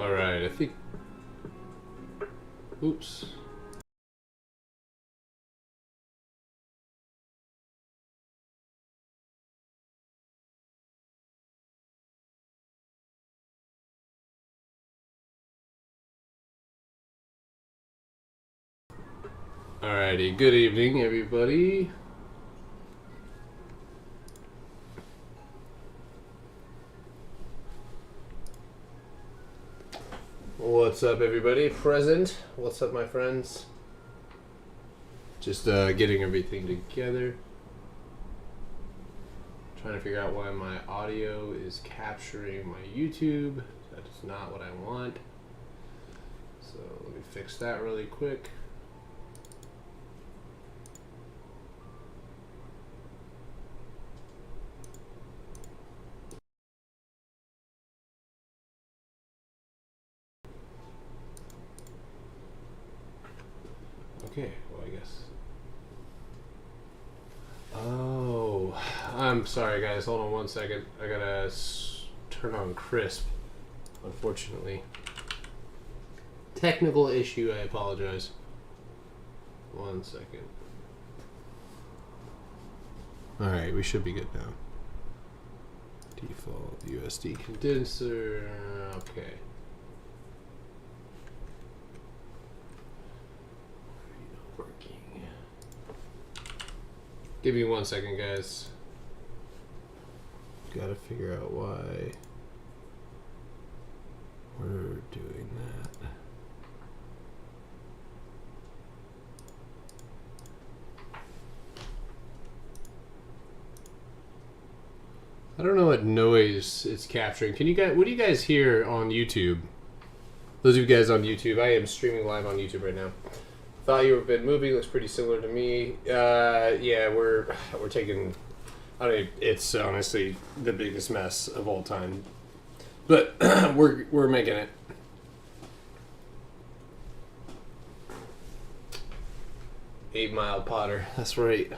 All right, I think. Oops. Alrighty, good evening, everybody. What's up, everybody? Present. What's up, my friends? Just getting everything together. Trying to figure out why my audio is capturing my YouTube. That is not what I want. So let me fix that really quick. Okay, well, I guess. Oh, I'm sorry, guys. Hold on one second. I gotta turn on crisp, unfortunately. Technical issue, I apologize. 1 second. Alright, we should be good now. Default USD condenser. Okay. Working. Give me 1 second, guys. Gotta figure out why we're doing that. I don't know what noise it's capturing. Can you guys? What do you guys hear on YouTube? Those of you guys on YouTube, I am streaming live on YouTube right now. Thought you have been moving. Looks pretty similar to me. Yeah, we're taking. I mean, it's honestly the biggest mess of all time, but we're making it. Eight Mile Potter. That's right.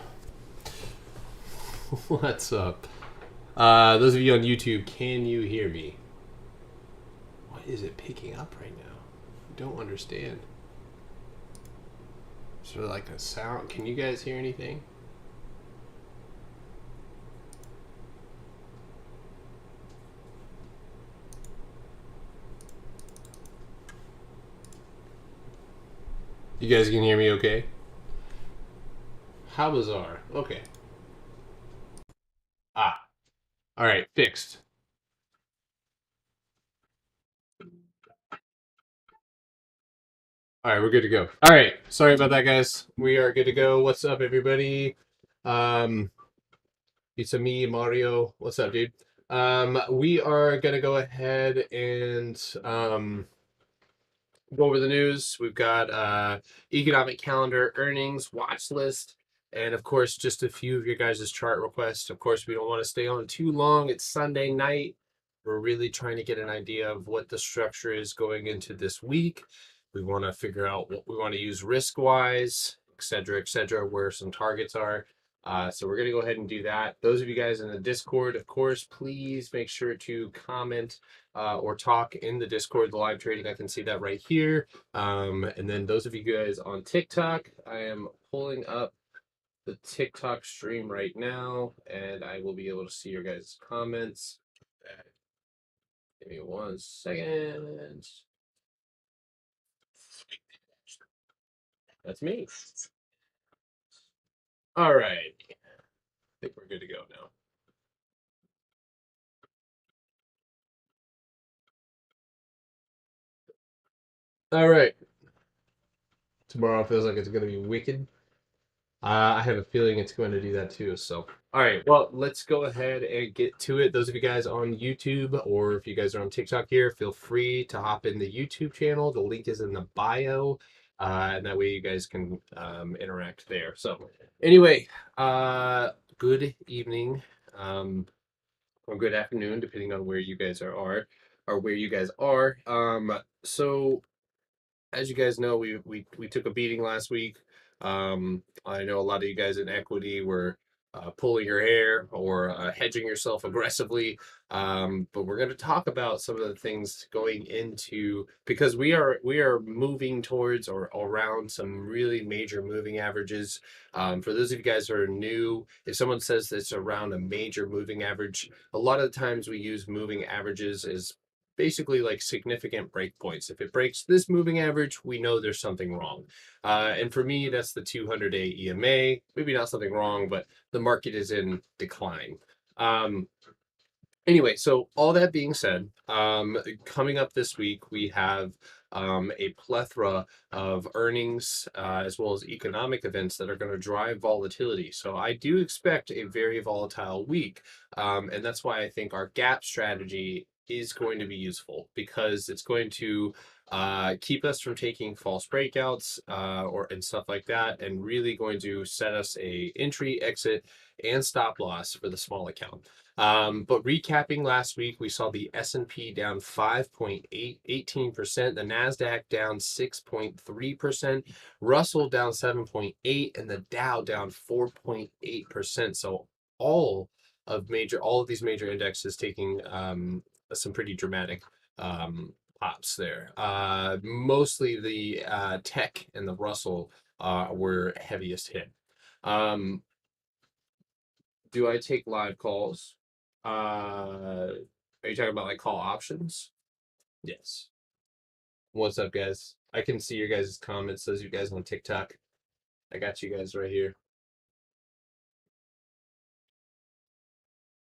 What's up? Those of you on YouTube, can you hear me? What is it picking up right now? I don't understand. Sort of like a sound. Can you guys hear anything? You guys can hear me okay? How bizarre. Okay. Ah. All right, fixed. All right, we're good to go. All right, sorry about that, guys. We are good to go. What's up, everybody? It's me, Mario. What's up, dude? We are gonna go ahead and go over the news. We've got economic calendar, earnings, watch list, and of course, just a few of your guys' chart requests. Of course, we don't want to stay on too long. It's Sunday night. We're really trying to get an idea of what the structure is going into this week. We want to figure out what we want to use risk-wise, et cetera, where some targets are. So we're going to go ahead and do that. Those of you guys in the Discord, of course, please make sure to comment or talk in the Discord, the live trading. I can see that right here. And then those of you guys on TikTok, I am pulling up the TikTok stream right now, and I will be able to see your guys' comments. Give me 1 second. That's me. All right. I think we're good to go now. All right. Tomorrow feels like it's going to be wicked. I have a feeling it's going to do that too. So, all right. Well, let's go ahead and get to it. Those of you guys on YouTube, or if you guys are on TikTok here, feel free to hop in the YouTube channel. The link is in the bio. And that way you guys can interact there. So, anyway, good evening or good afternoon, depending on where you guys are or where you guys are. So as you guys know, we took a beating last week. I know a lot of you guys in equity were pulling your hair or hedging yourself aggressively. But we're going to talk about some of the things going into, because we are moving towards or around some really major moving averages. For those of you guys who are new, if someone says it's around a major moving average, a lot of the times we use moving averages as basically like significant breakpoints. If it breaks this moving average, we know there's something wrong. And for me, that's the 200-day EMA. Maybe not something wrong, but the market is in decline. Um, anyway, so all that being said, coming up this week, we have a plethora of earnings as well as economic events that are going to drive volatility. So I do expect a very volatile week. And that's why I think our gap strategy is going to be useful, because it's going to keep us from taking false breakouts or and stuff like that, and really going to set us a entry, exit, and stop loss for the small account. But recapping last week, we saw the S&P down 5.18%, the NASDAQ down 6.3%, Russell down 7.8%, and the Dow down 4.8%. So all of these major indexes taking some pretty dramatic pops there. Mostly the tech and the Russell were heaviest hit. Do I take live calls? Are you talking about like call options? Yes. What's up, guys? I can see your guys' comments. Says you guys on TikTok. I got you guys right here.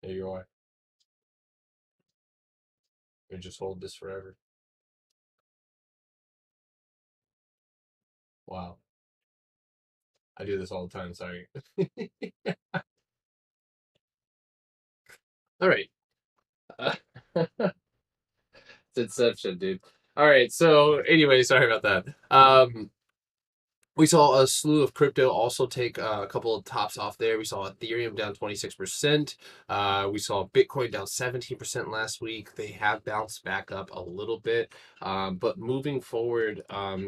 There you are. You just hold this forever. Wow. I do this all the time. Sorry. All right. It's Inception, dude. All right. So anyway, sorry about that. We saw a slew of crypto also take a couple of tops off there. We saw Ethereum down 26%. We saw Bitcoin down 17% last week. They have bounced back up a little bit. But moving forward,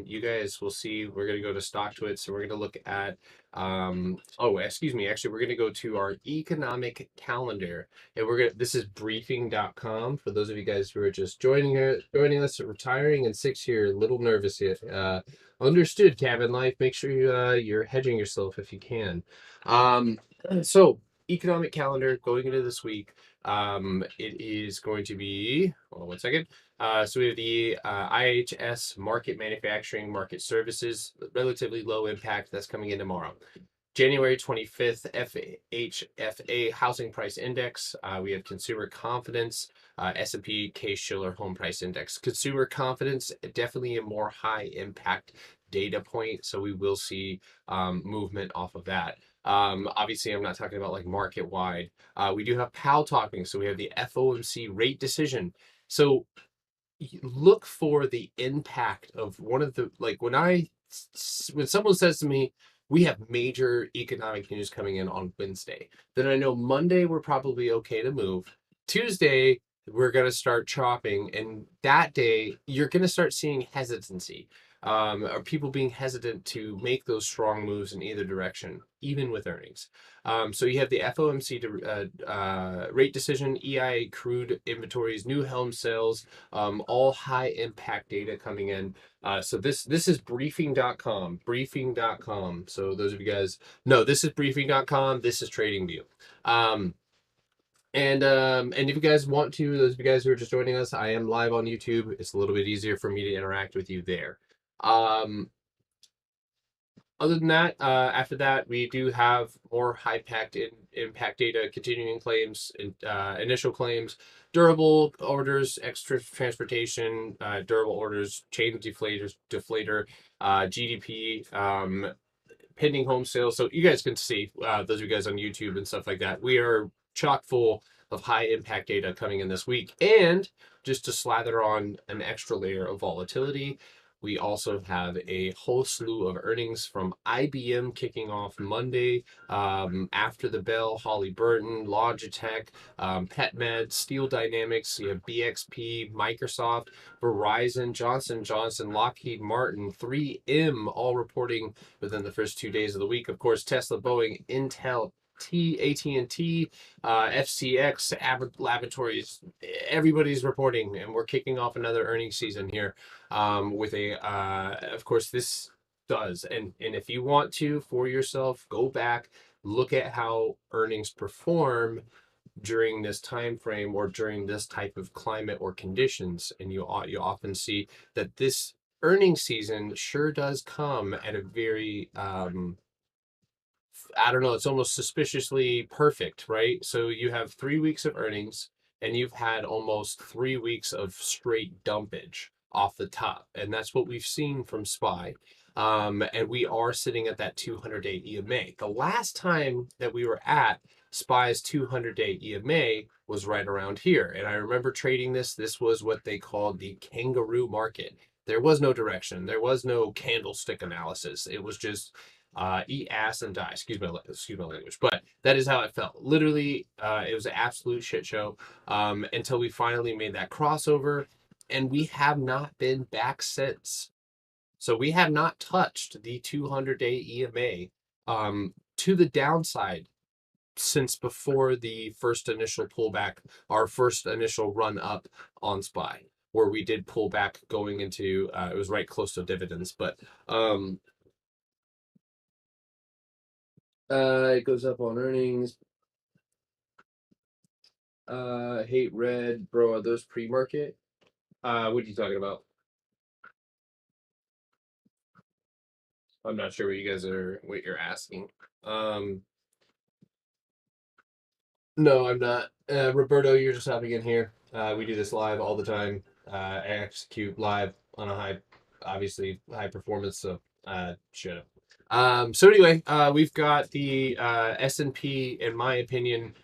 you guys will see we're going to go to StockTwits. So we're going to look at, oh, excuse me. Actually, we're going to go to our economic calendar. And this is briefing.com. For those of you guys who are just joining us, retiring in 6 year, a little nervous here. Understood, cabin life. Make sure you're hedging yourself if you can. So economic calendar going into this week. It is going to be, hold on one second. So we have the IHS market manufacturing market services, relatively low impact. That's coming in tomorrow. January 25th, FHFA Housing Price Index. We have Consumer Confidence, S&P Case-Shiller Home Price Index. Consumer Confidence, definitely a more high impact data point, so we will see movement off of that. Obviously, I'm not talking about like market wide. We do have PAL talking, so we have the FOMC rate decision. So look for the impact of one of the, like when someone says to me, we have major economic news coming in on Wednesday, then I know Monday we're probably okay to move. Tuesday we're going to start chopping, and that day you're going to start seeing hesitancy, or people being hesitant to make those strong moves in either direction, even with earnings. So you have the FOMC rate decision, EIA crude inventories, new home sales, all high impact data coming in. So this is briefing.com, briefing.com. So those of you guys, no, this is briefing.com. This is TradingView. And if you guys want to, those of you guys who are just joining us, I am live on YouTube. It's a little bit easier for me to interact with you there. Other than that, after that, we do have more high impact data, continuing claims, initial claims, durable orders, extra transportation, durable orders, chain deflator, GDP, pending home sales. So you guys can see, those of you guys on YouTube and stuff like that, we are chock full of high impact data coming in this week. And just to slather on an extra layer of volatility, we also have a whole slew of earnings from IBM kicking off Monday, after the bell, Halliburton, Logitech, PetMed, Steel Dynamics, you have BXP, Microsoft, Verizon, Johnson Johnson, Lockheed Martin, 3M, all reporting within the first 2 days of the week. Of course, Tesla, Boeing, Intel, AT&T, FCX, Abbott Laboratories. Everybody's reporting, and we're kicking off another earnings season here with of course, this does. And if you want to, for yourself, go back, look at how earnings perform during this time frame or during this type of climate or conditions, and you often see that this earnings season sure does come at a very I don't know, it's almost suspiciously perfect, right? So you have 3 weeks of earnings and you've had almost 3 weeks of straight dumpage off the top. And that's what we've seen from SPY. And we are sitting at that 200-day EMA. The last time that we were at SPY's 200-day EMA was right around here. And I remember trading this. This was what they called the kangaroo market. There was no direction. There was no candlestick analysis. It was just eat ass and die. Excuse my language, but that is how it felt. Literally, it was an absolute shit show until we finally made that crossover, and we have not been back since. So we have not touched the 200-day EMA to the downside since before the first initial pullback, our first initial run up on SPY, where we did pull back going into it was right close to dividends, but it goes up on earnings. Hate red, bro. Are those pre-market? What are you talking about? I'm not sure what you're asking. Um, no, I'm not. Roberto, you're just hopping in here. We do this live all the time. I execute live on a obviously high performance. So, shut up. So anyway, we've got the S&P, in my opinion,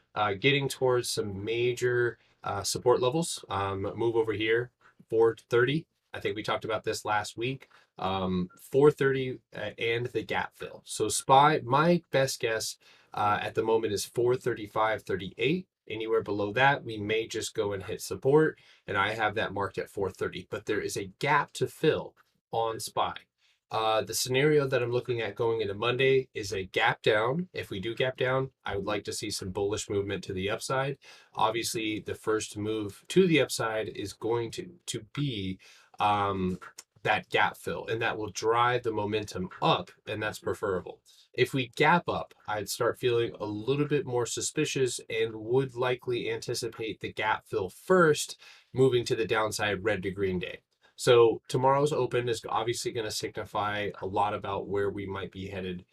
getting towards some major support levels. Move over here, 430. I think we talked about this last week. 430 and the gap fill. So SPY, my best guess at the moment is 435.38. Anywhere below that, we may just go and hit support, and I have that marked at 430. But there is a gap to fill on SPY. The scenario that I'm looking at going into Monday is a gap down. If we do gap down, I would like to see some bullish movement to the upside. Obviously, the first move to the upside is going to be that gap fill, and that will drive the momentum up, and that's preferable. If we gap up, I'd start feeling a little bit more suspicious and would likely anticipate the gap fill first, moving to the downside red to green day. So tomorrow's open is obviously going to signify a lot about where we might be headed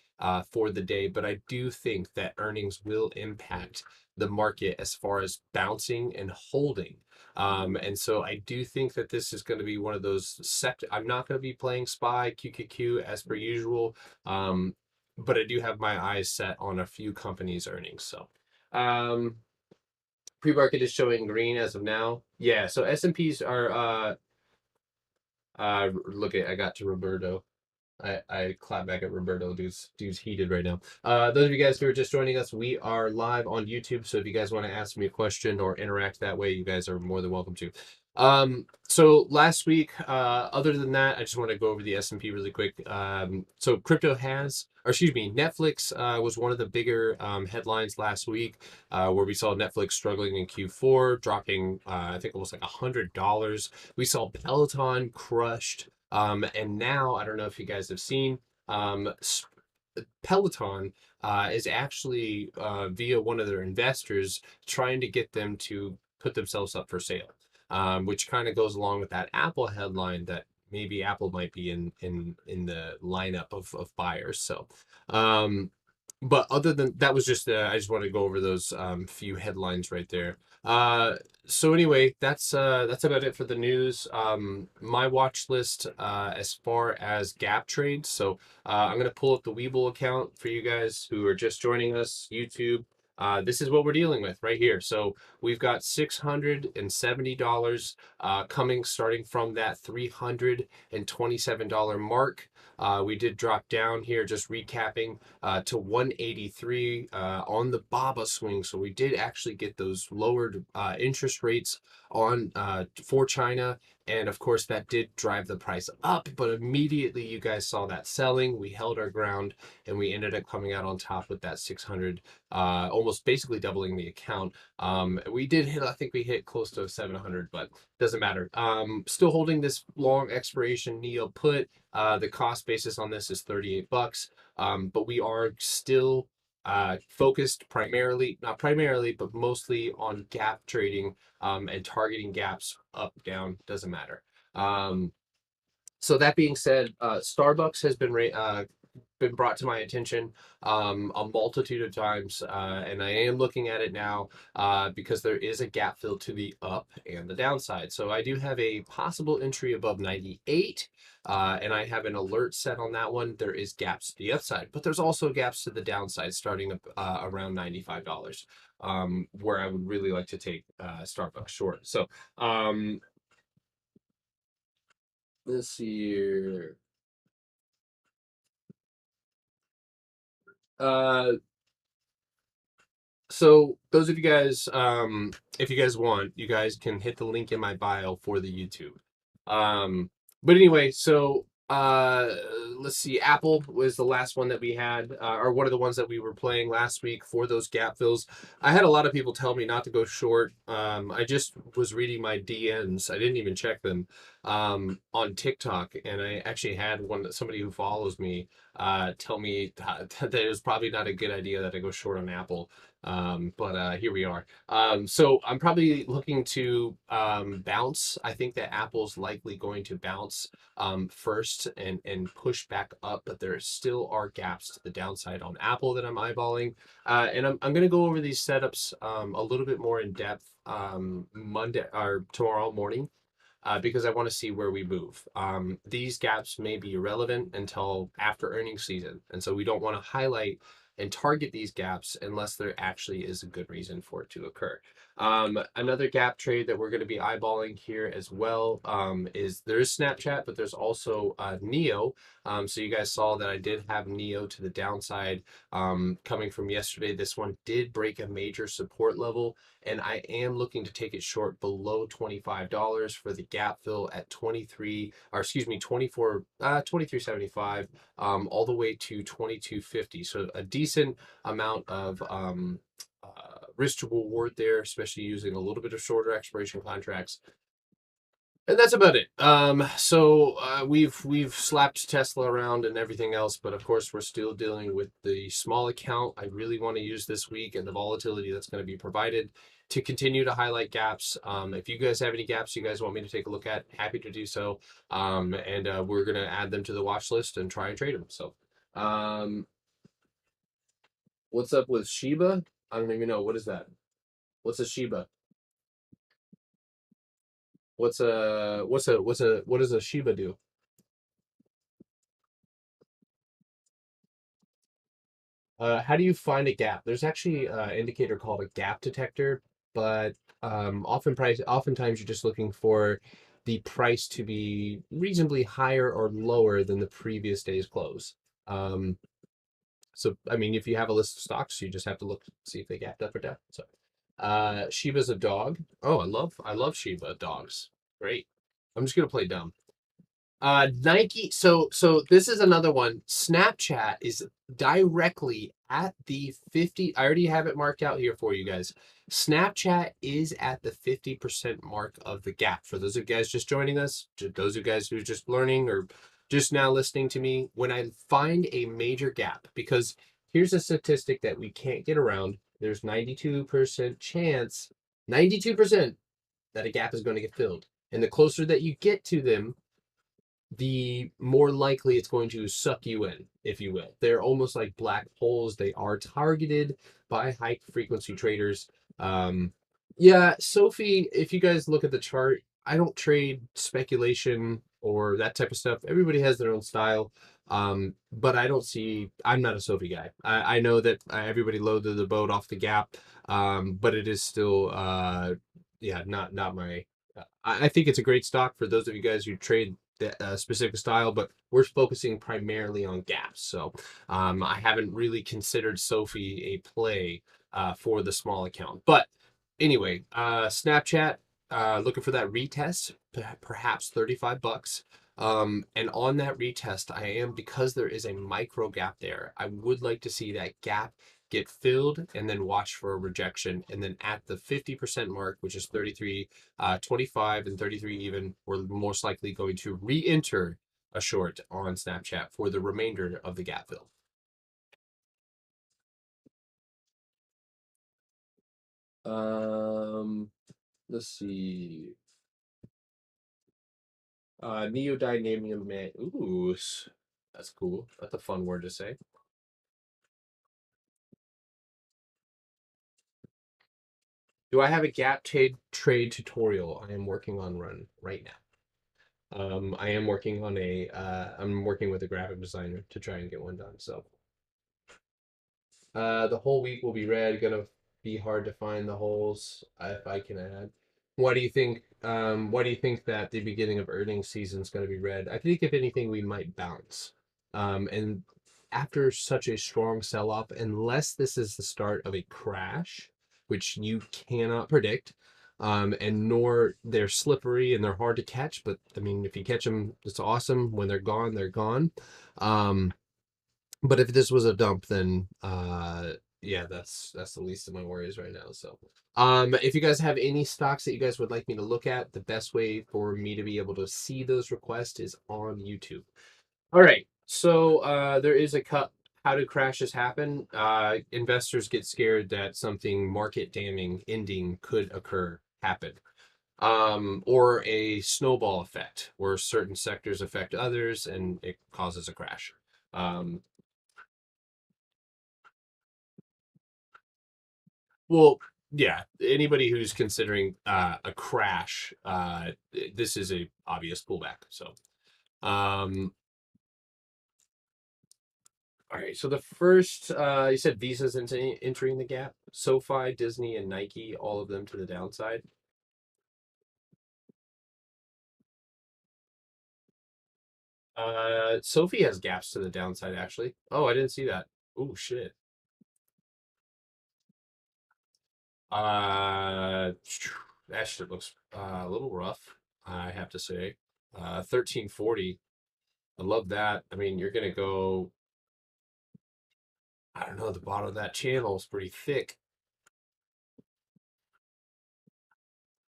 for the day, but I do think that earnings will impact the market as far as bouncing and holding. And so I do think that this is going to be one of those I'm not going to be playing SPY, QQQ as per usual, but I do have my eyes set on a few companies' earnings. So pre-market is showing green as of now. Yeah, so S&Ps are look at I got to Roberto. I clap back at Roberto. Dude's heated right now. Those of you guys who are just joining us, we are live on YouTube. So if you guys want to ask me a question or interact that way, you guys are more than welcome to. So last week, other than that, I just want to go over the S&P really quick. So crypto Netflix was one of the bigger headlines last week, where we saw Netflix struggling in Q4, dropping I think almost like $100. We saw Peloton crushed. And now I don't know if you guys have seen, Peloton is actually via one of their investors trying to get them to put themselves up for sale, which kind of goes along with that Apple headline that maybe Apple might be in the lineup of buyers. So, but other than that, was just I just want to go over those few headlines right there. So anyway, that's about it for the news. My watch list as far as gap trades. So I'm gonna pull up the Webull account for you guys who are just joining us, YouTube. This is what we're dealing with right here. So we've got $670 coming starting from that $327 mark. We did drop down here, just recapping, to 183 on the BABA swing. So we did actually get those lowered interest rates on for China. And of course, that did drive the price up, but immediately you guys saw that selling. We held our ground and we ended up coming out on top with that 600, almost basically doubling the account. We did hit, I think we hit close to 700, but doesn't matter. Still holding this long expiration Neo put. The cost basis on this is 38 bucks. But we are still focused primarily, not primarily, but mostly on gap trading and targeting gaps up, down, doesn't matter. So that being said, Starbucks has been brought to my attention a multitude of times, and I am looking at it now because there is a gap fill to the up and the downside. So I do have a possible entry above 98, and I have an alert set on that one. There is gaps to the upside, but there's also gaps to the downside starting up around $95, where I would really like to take Starbucks short. So let's see here. Uh, So those of you guys, if you guys want, you guys can hit the link in my bio for the YouTube. Um, but anyway, so let's see. Apple was the last one that we had, or one of the ones that we were playing last week for those gap fills. I had a lot of people tell me not to go short. I just was reading my DMs. I didn't even check them on TikTok, and I actually had somebody who follows me tell me that it was probably not a good idea that I go short on Apple. But here we are. So I'm probably looking to bounce. I think that Apple's likely going to bounce first and push back up, but there still are gaps to the downside on Apple that I'm eyeballing. And I'm going to go over these setups a little bit more in depth Monday or tomorrow morning because I want to see where we move. These gaps may be irrelevant until after earnings season. And so we don't want to highlight and target these gaps unless there actually is a good reason for it to occur. Another gap trade that we're going to be eyeballing here as well is there's Snapchat, but there's also Neo. So you guys saw that I did have Neo to the downside coming from yesterday. This one did break a major support level, and I am looking to take it short below $25 for the gap fill at 23, or excuse me, 24, 23.75, all the way to 22.50. So a decent amount of risk to reward there, especially using a little bit of shorter expiration contracts. And that's about it. So we've slapped Tesla around and everything else, but of course we're still dealing with the small account. I really want to use this week and the volatility that's going to be provided to continue to highlight gaps. If you guys have any gaps you guys want me to take a look at, happy to do so. And we're going to add them to the watch list and try and trade them. So, what's up with Shiba? I don't even know. What is that? What's a Shiba? What does a Shiba do? How do you find a gap? There's actually an indicator called a gap detector, but oftentimes you're just looking for the price to be reasonably higher or lower than the previous day's close. Um, so I mean, if you have a list of stocks, you just have to look see if they gapped up or down. So Shiba's a dog. Oh, I love Shiba dogs. Great. I'm just gonna play dumb. Nike. So this is another one. Snapchat is directly at the 50. I already have it marked out here for you guys. Snapchat is at the 50% mark of the gap. For those of you guys just joining us, those of you guys who are just learning or just now listening to me, when I find a major gap, because here's a statistic that we can't get around. There's 92% chance, 92% that a gap is going to get filled. And the closer that you get to them, the more likely it's going to suck you in, if you will. They're almost like black holes. They are targeted by high frequency traders. Yeah, Sophie, if you guys look at the chart, I don't trade speculation or that type of stuff. Everybody has their own style. But I'm not a Sophie guy. I know that everybody loaded the boat off the gap, but it is still, yeah, not my. I think it's a great stock for those of you guys who trade that specific style, but we're focusing primarily on gaps. So I haven't really considered Sophie a play for the small account. But anyway, Snapchat, looking for that retest, perhaps 35 bucks. And on that retest, I am, because there is a micro gap there, I would like to see that gap get filled and then watch for a rejection. And then at the 50% mark, which is 33, 25 and 33 even, we're most likely going to re-enter a short on Snapchat for the remainder of the gap fill. Let's see. Neodymium man. Ooh, that's cool. That's a fun word to say. Do I have a gap trade tutorial I am working on run right now? I am working on I'm working with a graphic designer to try and get one done. So the whole week will be red. Gonna be hard to find the holes if I can add. Why do you think? Why do you think that the beginning of earnings season is going to be red? I think if anything, we might bounce. And after such a strong sell-off, unless this is the start of a crash, which you cannot predict, and nor they're slippery and they're hard to catch. But I mean, if you catch them, it's awesome. When they're gone, they're gone. Um, but if this was a dump, then yeah, that's the least of my worries right now. So if you guys have any stocks that you guys would like me to look at, the best way for me to be able to see those requests is on YouTube. All right. So there is a cut. How do crashes happen? Investors get scared that something market damning ending could happen. Or a snowball effect where certain sectors affect others and it causes a crash. Um, Well, yeah, anybody who's considering a crash, this is a obvious pullback. So, all right. So the first, you said Visa's entering the gap. SoFi, Disney, and Nike, all of them to the downside. Sophie has gaps to the downside actually. Oh, I didn't see that. Oh shit. Uh, that shit looks a little rough, I have to say. 1340. I love that. I mean, you're gonna go, I don't know, the bottom of that channel is pretty thick.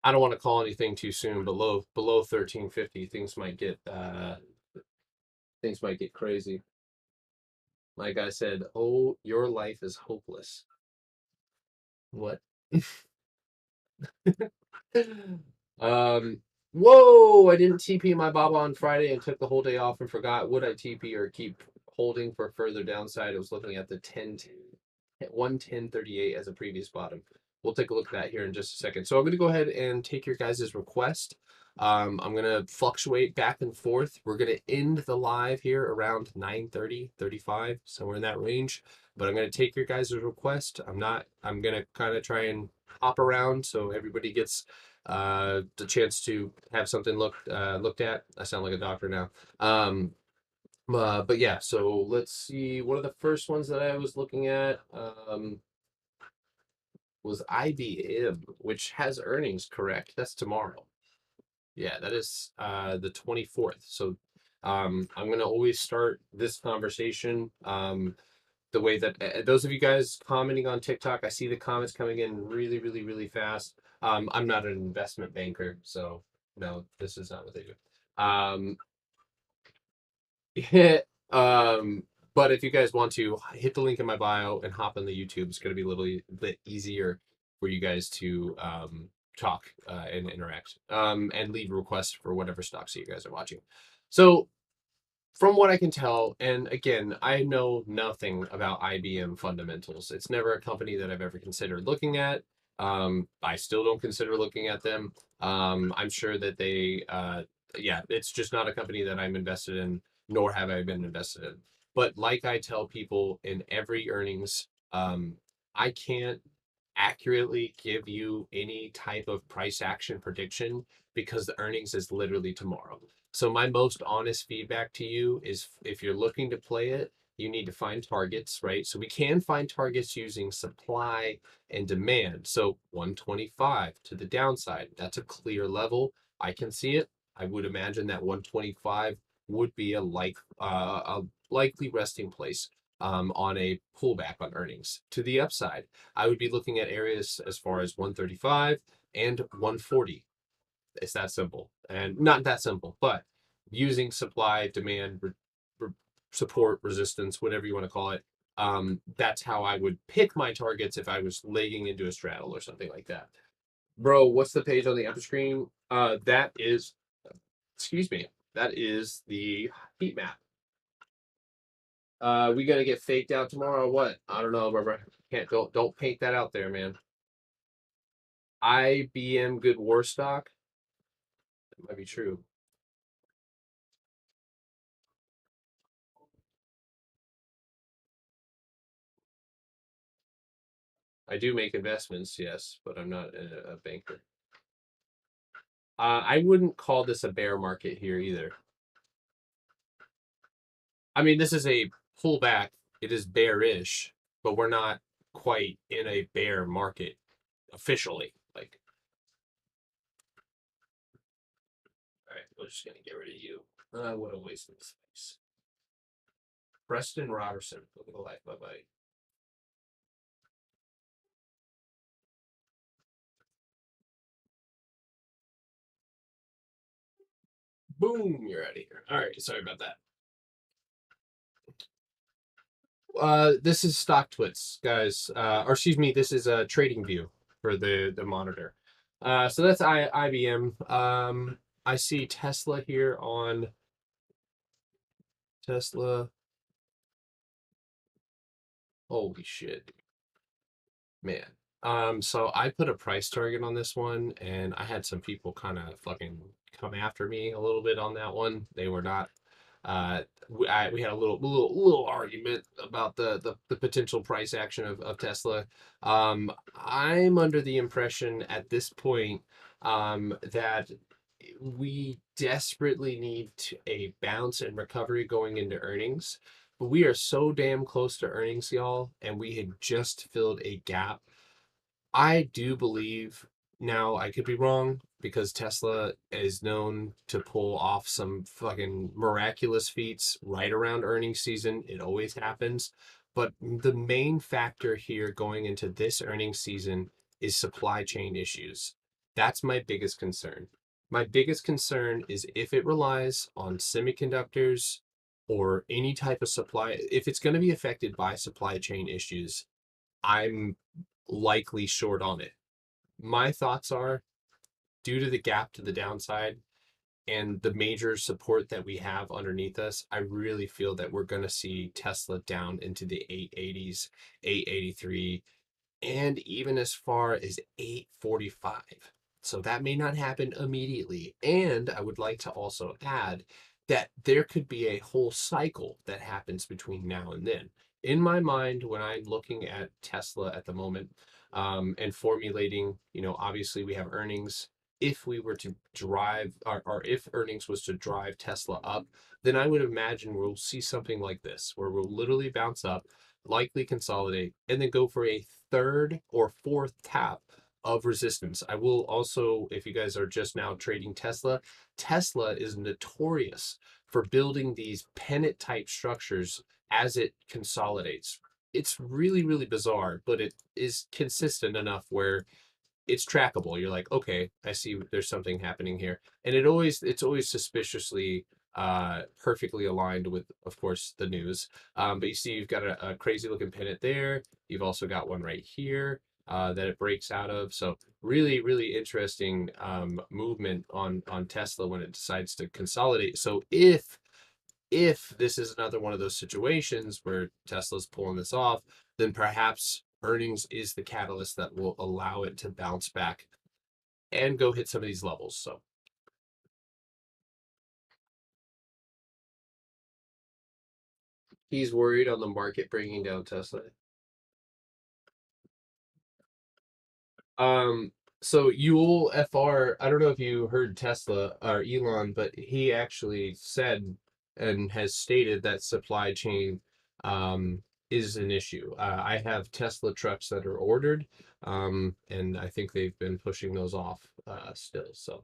I don't want to call anything too soon, but below 1350, things might get crazy. Like I said, oh, your life is hopeless. What? um, whoa! I didn't TP my Baba on Friday and took the whole day off and forgot. Would I TP or keep holding for further downside? I was looking at the 110.38 as a previous bottom. We'll take a look at that here in just a second. So I'm going to go ahead and take your guys' request. I'm going to fluctuate back and forth. We're going to end the live here around 9:30, 35, somewhere in that range. But I'm going to take your guys' request. I'm going to kind of try and hop around so everybody gets the chance to have something looked at. I sound like a doctor now. But yeah, so let's see. One of the first ones that I was looking at was IBM, which has earnings, correct? That's tomorrow. Yeah, that is the 24th. So I'm gonna always start this conversation the way that those of you guys commenting on TikTok, I see the comments coming in really, really, really fast. I'm not an investment banker, so no, this is not what they do. Yeah, um, but if you guys want to hit the link in my bio and hop on the YouTube, it's going to be a little bit easier for you guys to talk and interact and leave requests for whatever stocks that you guys are watching. So from what I can tell, and again, I know nothing about IBM fundamentals. It's never a company that I've ever considered looking at. I still don't consider looking at them. I'm sure that yeah, it's just not a company that I'm invested in, nor have I been invested in. But like I tell people in every earnings, I can't accurately give you any type of price action prediction because the earnings is literally tomorrow. So my most honest feedback to you is if you're looking to play it, you need to find targets, right? So we can find targets using supply and demand. So 125 to the downside, that's a clear level. I can see it. I would imagine that 125 would be a likely resting place on a pullback on earnings. To the upside, I would be looking at areas as far as 135 and 140. It's that simple, and not that simple, but using supply, demand, re- support, resistance, whatever you want to call it. That's how I would pick my targets if I was legging into a straddle or something like that. Bro, what's the page on the upper screen? That is, excuse me, that is the heat map. We gonna get faked out tomorrow or what? I don't know, bro. Can't don't paint that out there, man. IBM good war stock. That might be true. I do make investments, yes, but I'm not a banker. I wouldn't call this a bear market here either. I mean, this is a pullback. It is bearish, but we're not quite in a bear market officially. Like, all right, we're just gonna get rid of you. What a waste of space. Preston Robertson, look at the life, bye bye. Boom, you're out of here. All right, sorry about that. This is stock twits, guys. Or excuse me, this is a trading view for the monitor. So that's IBM. I see Tesla here on Tesla. Holy shit, man. So I put a price target on this one, and I had some people kind of fucking come after me a little bit on that one. They were not. We had a little argument about the potential price action of Tesla. I'm under the impression at this point that we desperately need a bounce and recovery going into earnings. But we are so damn close to earnings, y'all, and we had just filled a gap. I do believe, now I could be wrong because Tesla is known to pull off some fucking miraculous feats right around earnings season. It always happens. But the main factor here going into this earnings season is supply chain issues. That's my biggest concern. My biggest concern is if it relies on semiconductors or any type of supply, if it's going to be affected by supply chain issues, I'm likely short on it. My thoughts are, due to the gap to the downside and the major support that we have underneath us, I really feel that we're going to see Tesla down into the 880s, 883, and even as far as 845. So that may not happen immediately. And I would like to also add that there could be a whole cycle that happens between now and then. In my mind, when I'm looking at Tesla at the moment and formulating, obviously we have earnings. If we were to drive, or if earnings was to drive Tesla up, then I would imagine we'll see something like this, where we'll literally bounce up, likely consolidate, and then go for a third or fourth tap of resistance. I will also, if you guys are just now trading Tesla, Tesla is notorious for building these pennant type structures as it consolidates. It's really, really bizarre, but it is consistent enough where it's trackable. You're like, okay, I see there's something happening here. And it's always suspiciously perfectly aligned with, of course, the news. But you see you've got a crazy looking pennant there. You've also got one right here that it breaks out of. So really, really interesting movement on Tesla when it decides to consolidate. So if this is another one of those situations where Tesla's pulling this off, then perhaps earnings is the catalyst that will allow it to bounce back and go hit some of these levels. So he's worried on the market bringing down Tesla. Um, so Yule FR, I don't know if you heard Tesla or Elon, but he actually said and has stated that supply chain um, is an issue. I have Tesla trucks that are ordered, and I think they've been pushing those off still. So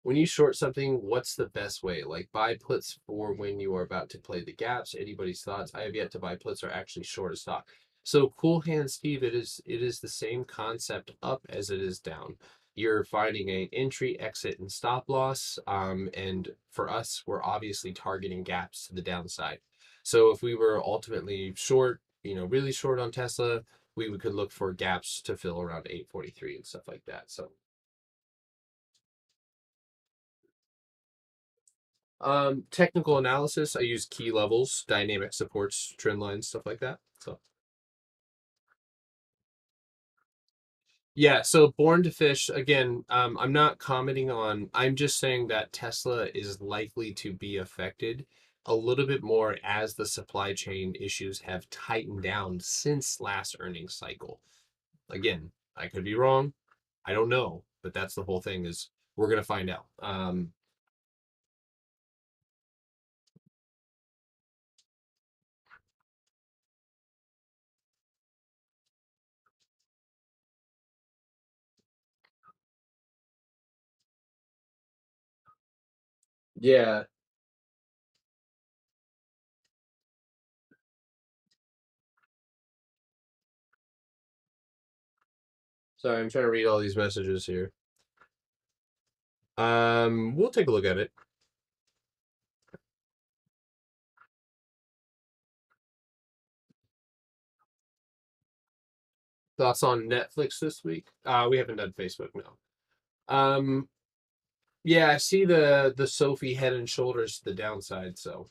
when you short something, what's the best way? Like buy puts for when you are about to play the gaps. Anybody's thoughts? I have yet to buy puts or actually short a stock. So cool hand Steve, it is the same concept up as it is down. You're finding a entry, exit, and stop loss. And for us, we're obviously targeting gaps to the downside. So if we were ultimately short, really short on Tesla, could look for gaps to fill around 843 and stuff like that. So technical analysis, I use key levels, dynamic supports, trend lines, stuff like that. So yeah, so born to fish again. I'm not commenting on. I'm just saying that Tesla is likely to be affected a little bit more as the supply chain issues have tightened down since last earnings cycle. Again, I could be wrong. I don't know, but that's the whole thing. Is we're gonna find out. Yeah. Sorry, I'm trying to read all these messages here. We'll take a look at it. Thoughts on Netflix this week? We haven't done Facebook now. Um, yeah, I see the Sophie Head and Shoulders to the downside, so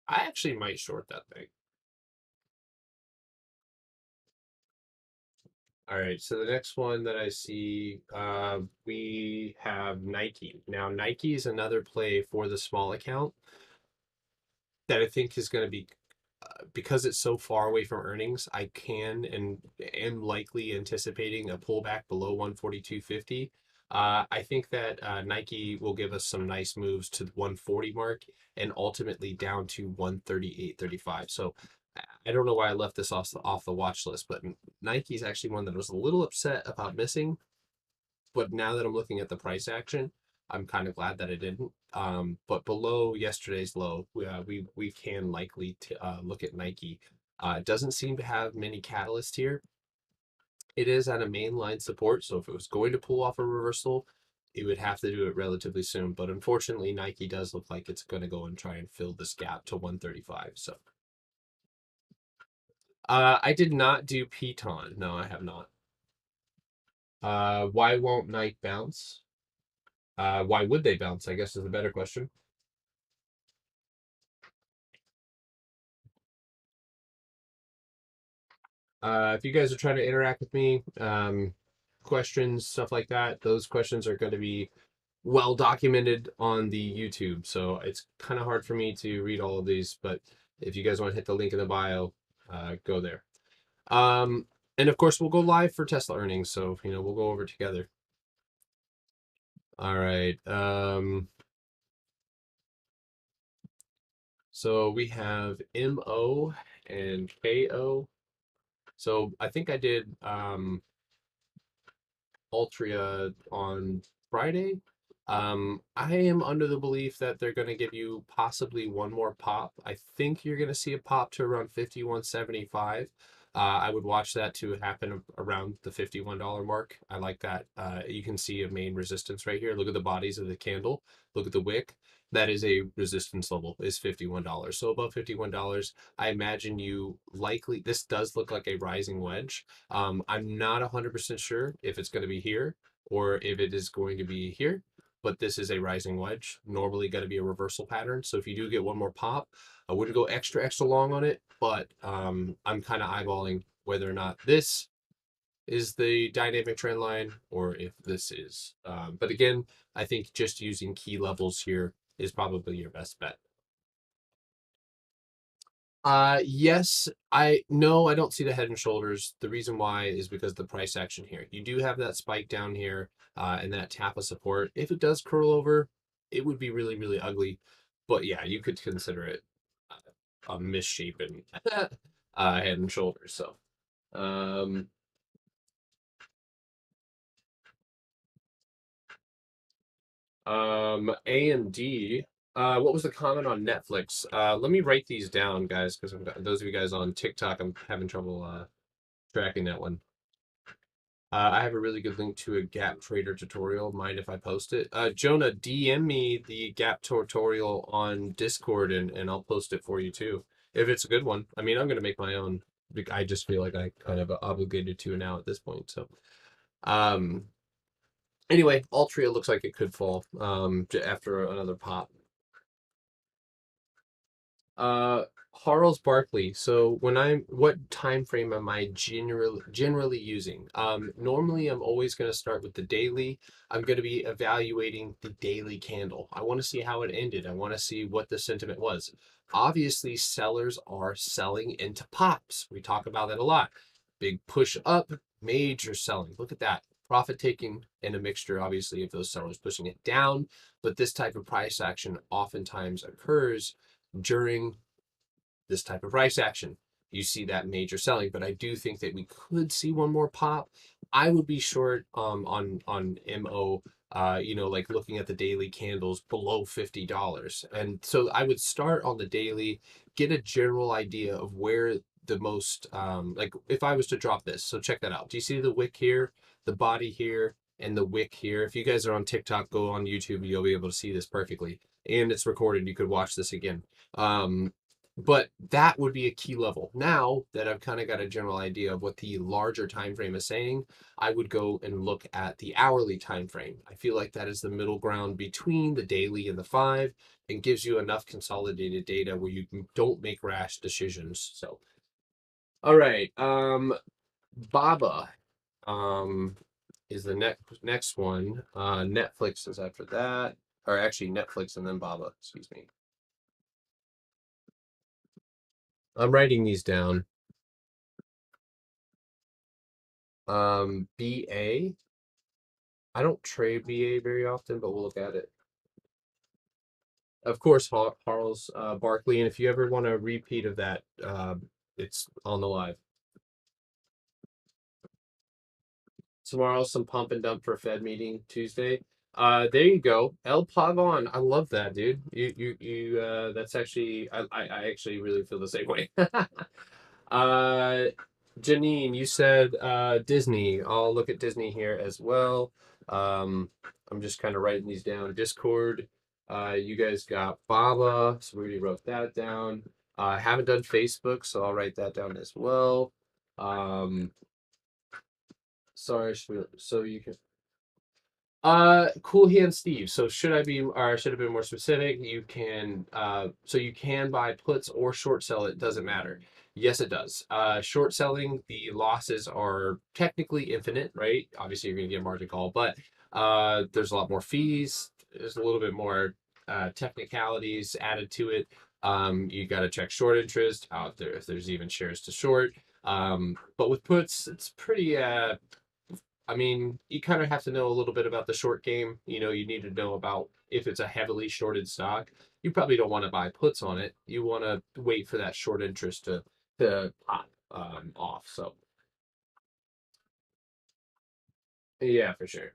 I actually might short that thing. All right, so the next one that I see, we have Nike. Now, Nike is another play for the small account that I think is going to be because it's so far away from earnings. I can and am likely anticipating a pullback below 142.50. I think that Nike will give us some nice moves to the 140 mark and ultimately down to 138.35. So I don't know why I left this off the watch list, but Nike is actually one that I was a little upset about missing, but now that I'm looking at the price action, I'm kind of glad that I didn't. But below yesterday's low, we can likely look at Nike. It doesn't seem to have many catalysts here. It is at a mainline support, so if it was going to pull off a reversal, it would have to do it relatively soon. But unfortunately, Nike does look like it's going to go and try and fill this gap to 135. So I did not do Piton. No, I have not. Why won't Nike bounce? Why would they bounce? I guess is a better question. If you guys are trying to interact with me, questions, stuff like that, those questions are going to be well documented on the YouTube. So it's kind of hard for me to read all of these, but if you guys want to hit the link in the bio, go there. And of course, we'll go live for Tesla earnings. So, we'll go over together. All right. So we have MO and KO. So I think I did Altria on Friday. I am under the belief that they're going to give you possibly one more pop. I think you're going to see a pop to around 51.75. I would watch that to happen around the $51 mark. I like that. You can see a main resistance right here. Look at the bodies of the candle. Look at the wick. That is a resistance level, is $51. So above $51, I imagine you likely, this does look like a rising wedge. I'm not 100% sure if it's going to be here or if it is going to be here, but this is a rising wedge. Normally got to be a reversal pattern. So if you do get one more pop, I wouldn't go extra, extra long on it, but I'm kind of eyeballing whether or not this is the dynamic trend line or if this is. But again, I think just using key levels here is probably your best bet. Yes, I no, I don't see the head and shoulders. The reason why is because the price action here. You do have that spike down here, and that tap of support. If it does curl over, it would be really, really ugly. But yeah, you could consider it a misshapen head and shoulders. So, um, AMD. What was the comment on Netflix? Let me write these down, guys, because those of you guys on TikTok, I'm having trouble tracking that one. I have a really good link to a Gap Trader tutorial. Mind if I post it? Jonah, DM me the Gap tutorial on Discord and I'll post it for you too. If it's a good one. I mean, I'm going to make my own. I just feel like I kind of obligated to now at this point. So, um, anyway, Altria looks like it could fall after another pop. Uh, Harles Barkley. So what time frame am I generally using? Normally I'm always going to start with the daily. I'm going to be evaluating the daily candle. I want to see how it ended. I want to see what the sentiment was. Obviously, sellers are selling into pops. We talk about that a lot. Big push up, major selling. Look at that. Profit taking and a mixture, obviously, of those sellers pushing it down. But this type of price action oftentimes occurs during this type of price action. You see that major selling, but I do think that we could see one more pop. I would be short on MO. Like looking at the daily candles below $50, and so I would start on the daily, get a general idea of where the most like if I was to drop this. So check that out. Do you see the wick here, the body here, and the wick here? If you guys are on TikTok, go on YouTube. You'll be able to see this perfectly, and it's recorded. You could watch this again. Um, but that would be a key level. Now that I've kind of got a general idea of what the larger time frame is saying, I would go and look at the hourly time frame. I feel like that is the middle ground between the daily and the 5 and gives you enough consolidated data where you don't make rash decisions. So, all right, Baba is the next one. Netflix is after that, or actually Netflix and then Baba, excuse me. I'm writing these down. BA. I don't trade BA very often, but we'll look at it. Of course, Harles Barkley, and if you ever want a repeat of that, it's on the live. Tomorrow, some pump and dump for Fed meeting Tuesday. There you go. El Pagon. I love that, dude. That's actually, I actually really feel the same way. Uh, Janine, you said Disney. I'll look at Disney here as well. Um, I'm just kind of writing these down. Discord. You guys got Baba, so we already wrote that down. I haven't done Facebook, so I'll write that down as well. Um, sorry, so you can Cool Hand Steve. So should I be, or should have been more specific? You can, so you can buy puts or short sell. It doesn't matter. Yes, it does. Short selling, the losses are technically infinite, right? Obviously, you're going to get a margin call, but there's a lot more fees. There's a little bit more technicalities added to it. You got to check short interest out there if there's even shares to short. But with puts, it's pretty I mean, you kind of have to know a little bit about the short game. You need to know about if it's a heavily shorted stock. You probably don't want to buy puts on it. You want to wait for that short interest to pop off. So yeah, for sure.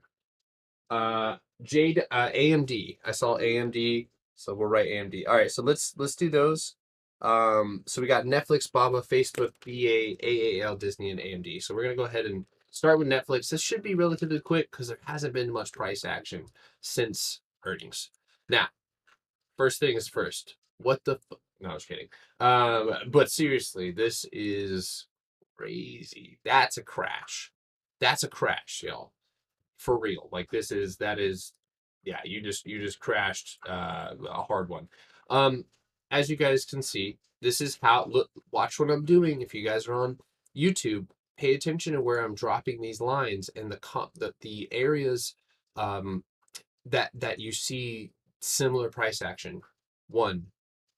Jade, AMD. I saw AMD, so we'll write AMD. All right, so let's do those. So we got Netflix, Baba, Facebook, BA, AAL, Disney, and AMD. So we're gonna go ahead and start with Netflix. This should be relatively quick because there hasn't been much price action since earnings. Now, first thing is first. What the No, I was kidding. But seriously, this is crazy. That's a crash. That's a crash, y'all, for real. Like that is yeah, you just crashed a hard one. Um as you guys can see, this is how look watch what I'm doing. If you guys are on YouTube, pay attention to where I'm dropping these lines and the areas um that you see similar price action. One,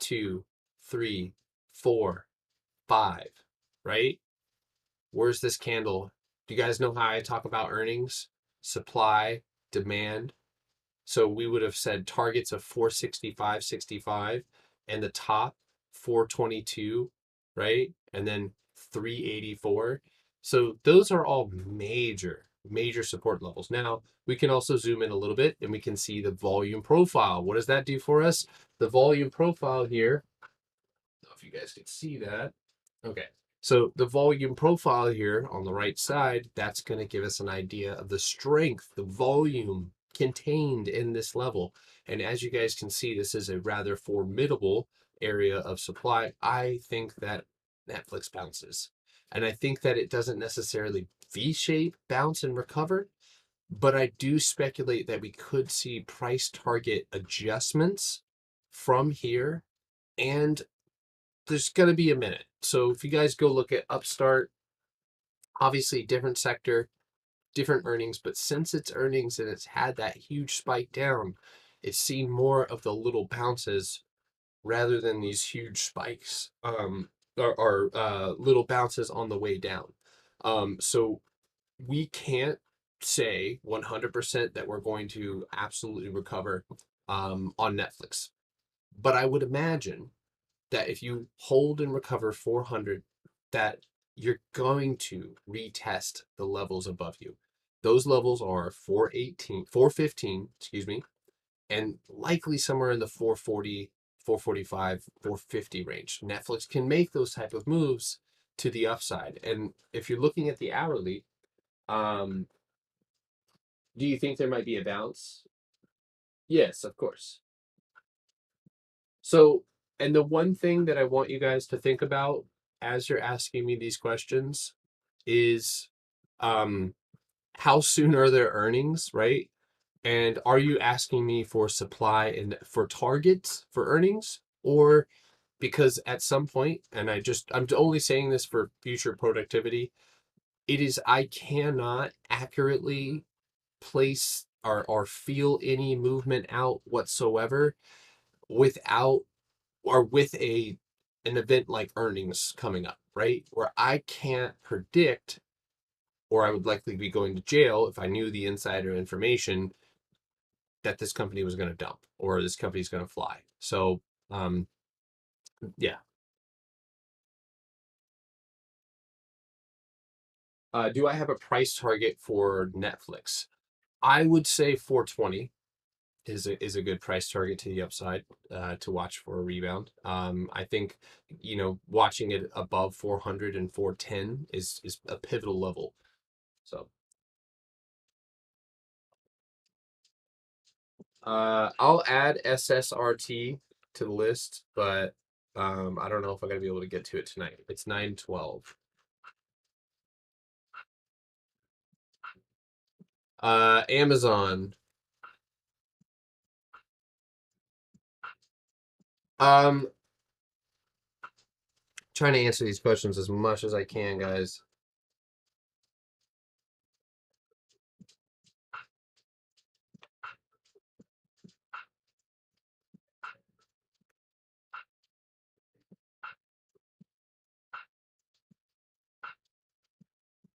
two, three, 4, 5, right? Where's this candle? Do you guys know how I talk about earnings? Supply, demand. So we would have said targets of 465.65 and the top 422, right? And then 384. So those are all major support levels. Now we can also zoom in a little bit and we can see the volume profile. What does that do for us? The volume profile here, I don't know if you guys can see that. Okay. So the volume profile here on the right side, that's going to give us an idea of the strength, the volume contained in this level. And as you guys can see, this is a rather formidable area of supply. I think that Netflix bounces. And I think that it doesn't necessarily V-shape bounce and recover, but I do speculate that we could see price target adjustments from here, and there's going to be a minute. So if you guys go look at Upstart, obviously different sector, different earnings, but since its earnings and it's had that huge spike down, it's seen more of the little bounces rather than these huge spikes, or little bounces on the way down. So we can't say 100% that we're going to absolutely recover on Netflix, but I would imagine that if you hold and recover 400, that you're going to retest the levels above you. Those levels are 418, 415, excuse me, and likely somewhere in the 440, 445, 450 range. Netflix can make those type of moves to the upside. And if you're looking at the hourly, um, do you think there might be a bounce? Yes, of course. So, and the one thing that I want you guys to think about as you're asking me these questions is um how soon are their earnings, right? And are you asking me for supply and for targets for earnings? Or because at some point, and I'm only saying this for future productivity, it is I cannot accurately place or feel any movement out whatsoever without or with an event like earnings coming up, right? Where I can't predict, or I would likely be going to jail if I knew the insider information that this company was going to dump or this company's going to fly. So, um, yeah. Do I have a price target for Netflix? I would say 420 is a good price target to the upside, to watch for a rebound. I think, watching it above 400 and 410 is a pivotal level. So, I'll add SSRT to the list, but I don't know if I'm gonna be able to get to it tonight. It's 9:12. Amazon. Um, Trying to answer these questions as much as I can, guys.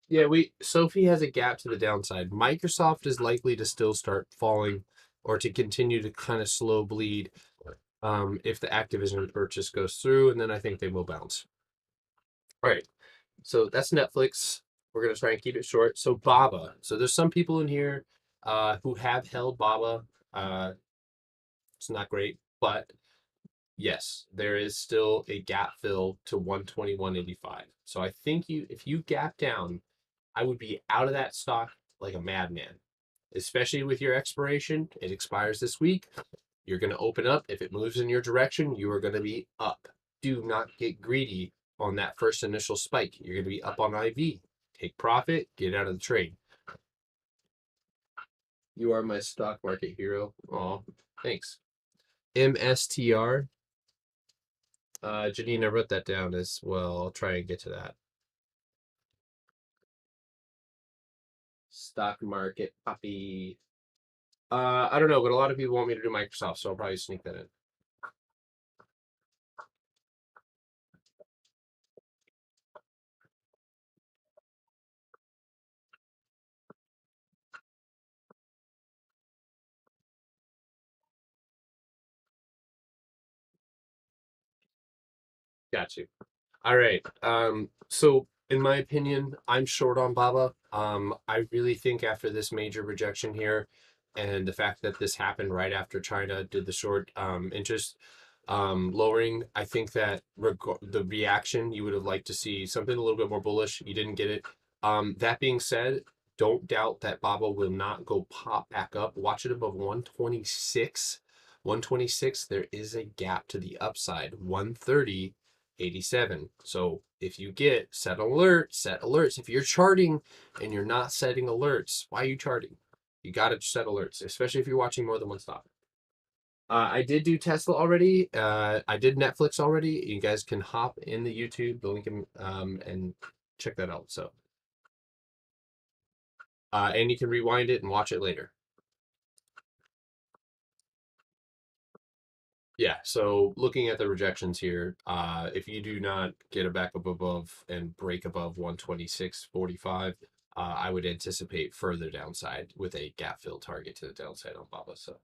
Yeah, Sophie has a gap to the downside. Microsoft is likely to still start falling or to continue to kind of slow bleed if the Activision purchase goes through, and then I think they will bounce. All right. So that's Netflix. We're gonna try and keep it short. So Baba. So there's some people in here who have held Baba. Uh, it's not great, but yes, there is still a gap fill to 121.85. So I think if you gap down, I would be out of that stock like a madman, especially with your expiration. It expires this week. You're going to open up. If it moves in your direction, you are going to be up. Do not get greedy on that first initial spike. You're going to be up on IV. Take profit, get out of the trade. You are my stock market hero. Oh, thanks. MSTR. Janine, I wrote that down as well. I'll try and get to that. Stock market puppy. I don't know, but a lot of people want me to do Microsoft, so I'll probably sneak that in. Got you. All right. So in my opinion, I'm short on Baba. I really think after this major rejection here, and the fact that this happened right after China did the short interest lowering, I think that the reaction you would have liked to see something a little bit more bullish. You didn't get it. That being said, don't doubt that Baba will not go pop back up. Watch it above 126. 126, there is a gap to the upside. 130 87. So if you get set alerts, set alerts. If you're charting and you're not setting alerts, why are you charting? You got to set alerts, especially if you're watching more than one stock. I did do Tesla already. I did Netflix already. You guys can hop in the YouTube, the link, and check that out. So, and you can rewind it and watch it later. Yeah, so looking at the rejections here, if you do not get a back up above and break above 126.45, I would anticipate further downside with a gap fill target to the downside on Baba. So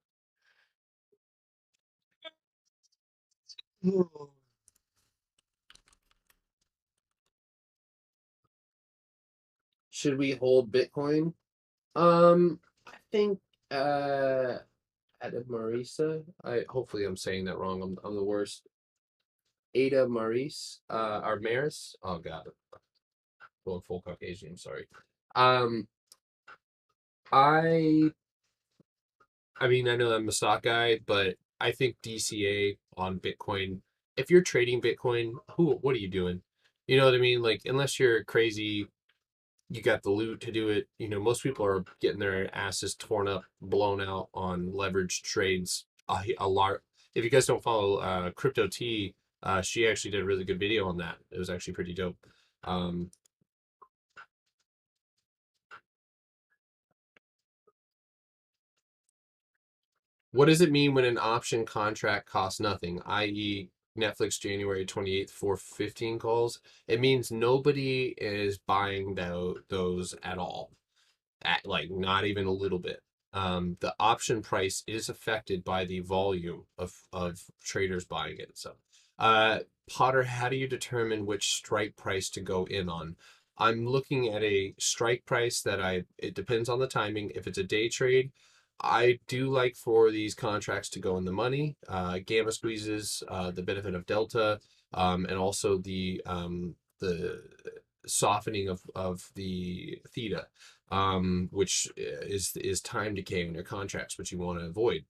should we hold Bitcoin? I think Ada Marisa. I hopefully I'm saying that wrong. I'm the worst. Ada Maris, or Maris. Oh God, going full Caucasian. I'm sorry. Um, I I mean, I know I'm a stock guy, but I think DCA on Bitcoin, if you're trading Bitcoin, what are you doing? You know what I mean? Like, unless you're crazy, you got the loot to do it. You know, most people are getting their asses torn up, blown out on leveraged trades. A lot. If you guys don't follow Crypto T, she actually did a really good video on that. It was actually pretty dope. Um, What does it mean when an option contract costs nothing, i.e., Netflix January 28th for 15 calls? It means nobody is buying those at all, at like not even a little bit. The option price is affected by the volume of traders buying it. So, uh, Potter, how do you determine which strike price to go in on? I'm looking at a strike price that it depends on the timing. If it's a day trade, I do like for these contracts to go in the money. Gamma squeezes, the benefit of delta, and also the softening of the theta, which is time decay in your contracts, which you want to avoid.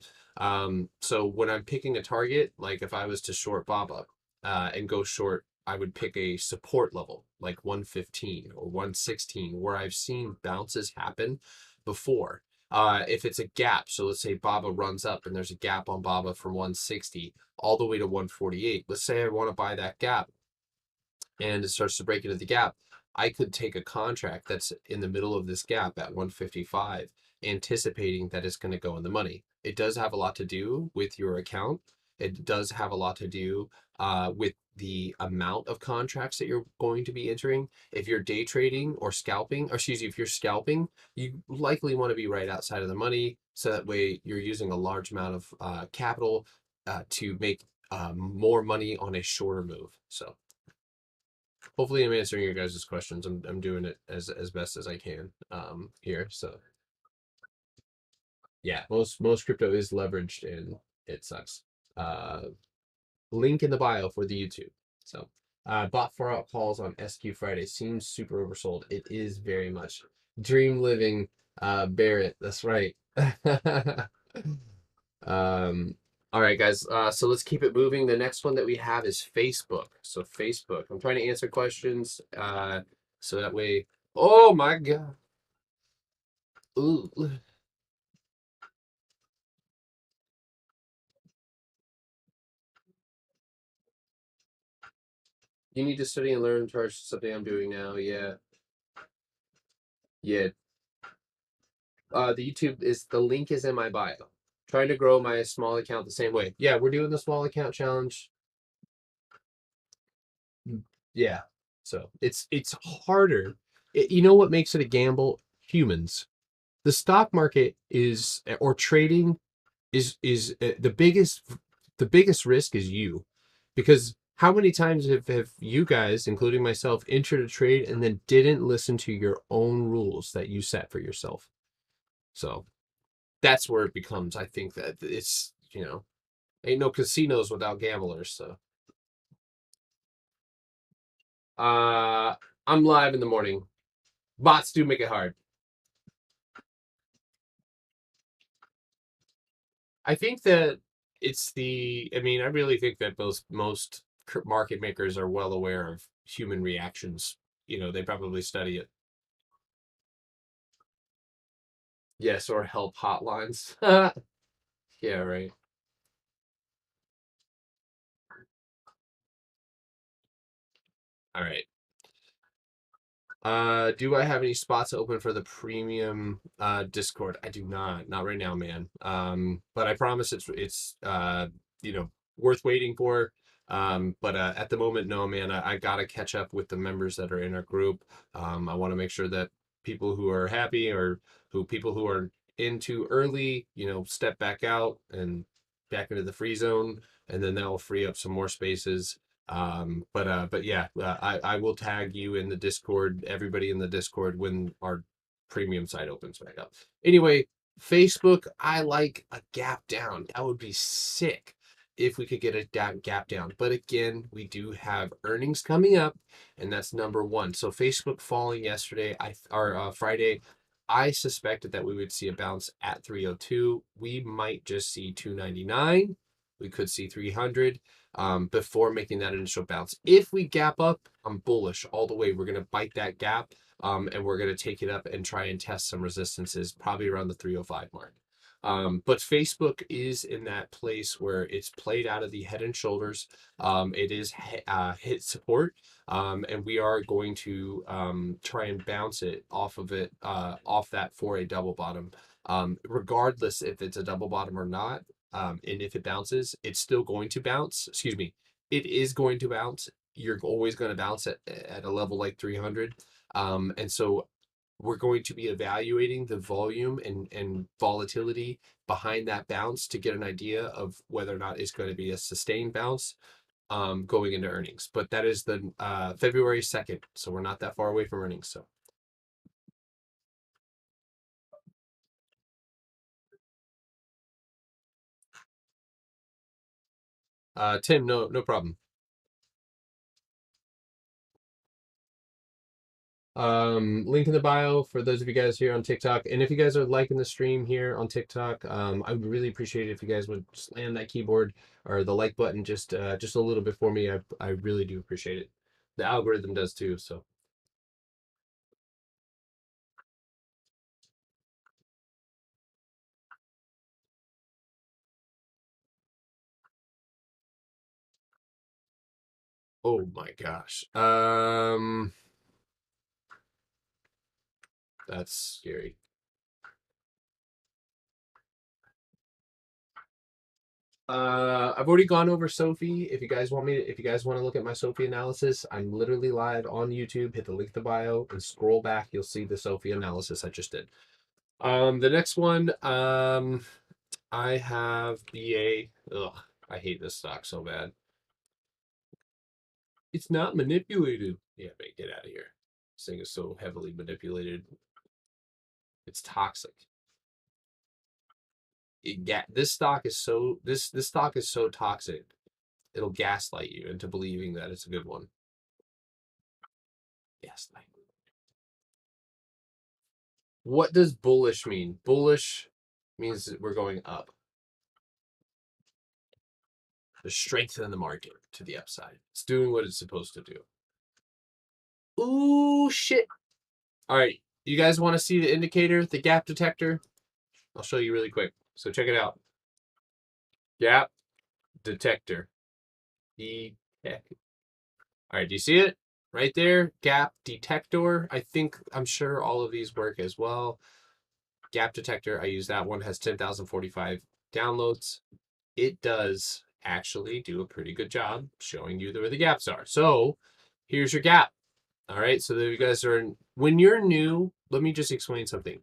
So when I'm picking a target, like if I was to short Baba and go short, I would pick a support level like 115 or 116, where I've seen bounces happen before. If it's a gap, so let's say Baba runs up and there's a gap on Baba from 160 all the way to 148. Let's say I want to buy that gap and it starts to break into the gap, I could take a contract that's in the middle of this gap at 155, anticipating that it's going to go in the money. It does have a lot to do with your account. It does have a lot to do with the amount of contracts that you're going to be entering. If you're day trading or scalping, or excuse me, if you're scalping, you likely want to be right outside of the money. So that way you're using a large amount of capital to make more money on a shorter move. So hopefully I'm answering your guys' questions. I'm doing it as best as I can here. So yeah, most crypto is leveraged and it sucks. Uh Link in the bio for the YouTube. So bought 4 out calls on SQ Friday. Seems super oversold. It is very much. Dream living, Barrett. That's right. Um, all right, guys. So let's keep it moving. The next one that we have is Facebook. So Facebook. I'm trying to answer questions. So that way. Oh my God. Ooh. You need to study and learn. Charge something I'm doing now. Yeah. Yeah. The YouTube is the link is in my bio. Trying to grow my small account the same way. Yeah, we're doing the small account challenge. Yeah. So it's harder. You know what makes it a gamble? Humans. The stock market is or trading is the biggest risk is you, because How many times have you guys, including myself, entered a trade and then didn't listen to your own rules that you set for yourself? So that's where it becomes, I think that it's, ain't no casinos without gamblers. So uh I'm live in the morning. Bots do make it hard. I think that I mean, I really think that most market makers are well aware of human reactions. They probably study it. Yes, or help hotlines. Yeah, right. All right. Do I have any spots open for the premium Discord? I do not. Not right now, man. But I promise it's worth waiting for. But at the moment, no, man. I gotta catch up with the members that are in our group. I want to make sure that people who are happy or people who are into early, step back out and back into the free zone, and then that will free up some more spaces. But yeah, I will tag you in the Discord, everybody in the Discord when our premium site opens back up. Anyway, Facebook, I like a gap down. That would be sick if we could get a gap down. But again, we do have earnings coming up, and that's number one. So Facebook falling yesterday, or Friday, I suspected that we would see a bounce at 302. We might just see 299. We could see 300 before making that initial bounce. If we gap up, I'm bullish all the way. We're going to bite that gap and we're going to take it up and try and test some resistances, probably around the 305 mark. But Facebook is in that place where it's played out of the head and shoulders. It is hit support, and we are going to try and bounce it off that for a double bottom. Regardless if it's a double bottom or not, and if it bounces, it's still going to bounce. Excuse me, it is going to bounce. You're always going to bounce at a level like 300. And so we're going to be evaluating the volume and volatility behind that bounce to get an idea of whether or not it's going to be a sustained bounce going into earnings. But that is the February 2nd. So we're not that far away from earnings. So Tim, no problem. Link in the bio for those of you guys here on TikTok. And if you guys are liking the stream here on TikTok, I would really appreciate it if you guys would slam that keyboard or the like button just a little bit for me. I really do appreciate it. The algorithm does too. So oh my gosh. That's scary. I've already gone over Sophie. If you guys want to look at my Sophie analysis, I'm literally live on YouTube. Hit the link in the bio and scroll back. You'll see the Sophie analysis I just did. The next one, I have BA. Ugh, I hate this stock so bad. It's not manipulated. Yeah, man, get out of here. This thing is so heavily manipulated. It's toxic. This stock is this stock is so toxic. It'll gaslight you into believing that it's a good one. Gaslight. What does bullish mean? Bullish means that we're going up. The strength in the market to the upside. It's doing what it's supposed to do. Ooh, shit. All right. You guys want to see the indicator, the gap detector? I'll show you really quick. So check it out. Gap detector. Detect. All right. Do you see it? Right there. Gap detector. I'm sure all of these work as well. Gap detector. I use that one. Has 10,045 downloads. It does actually do a pretty good job showing you where the gaps are. So here's your gap. All right. So there you guys are. When you're new, let me just explain something.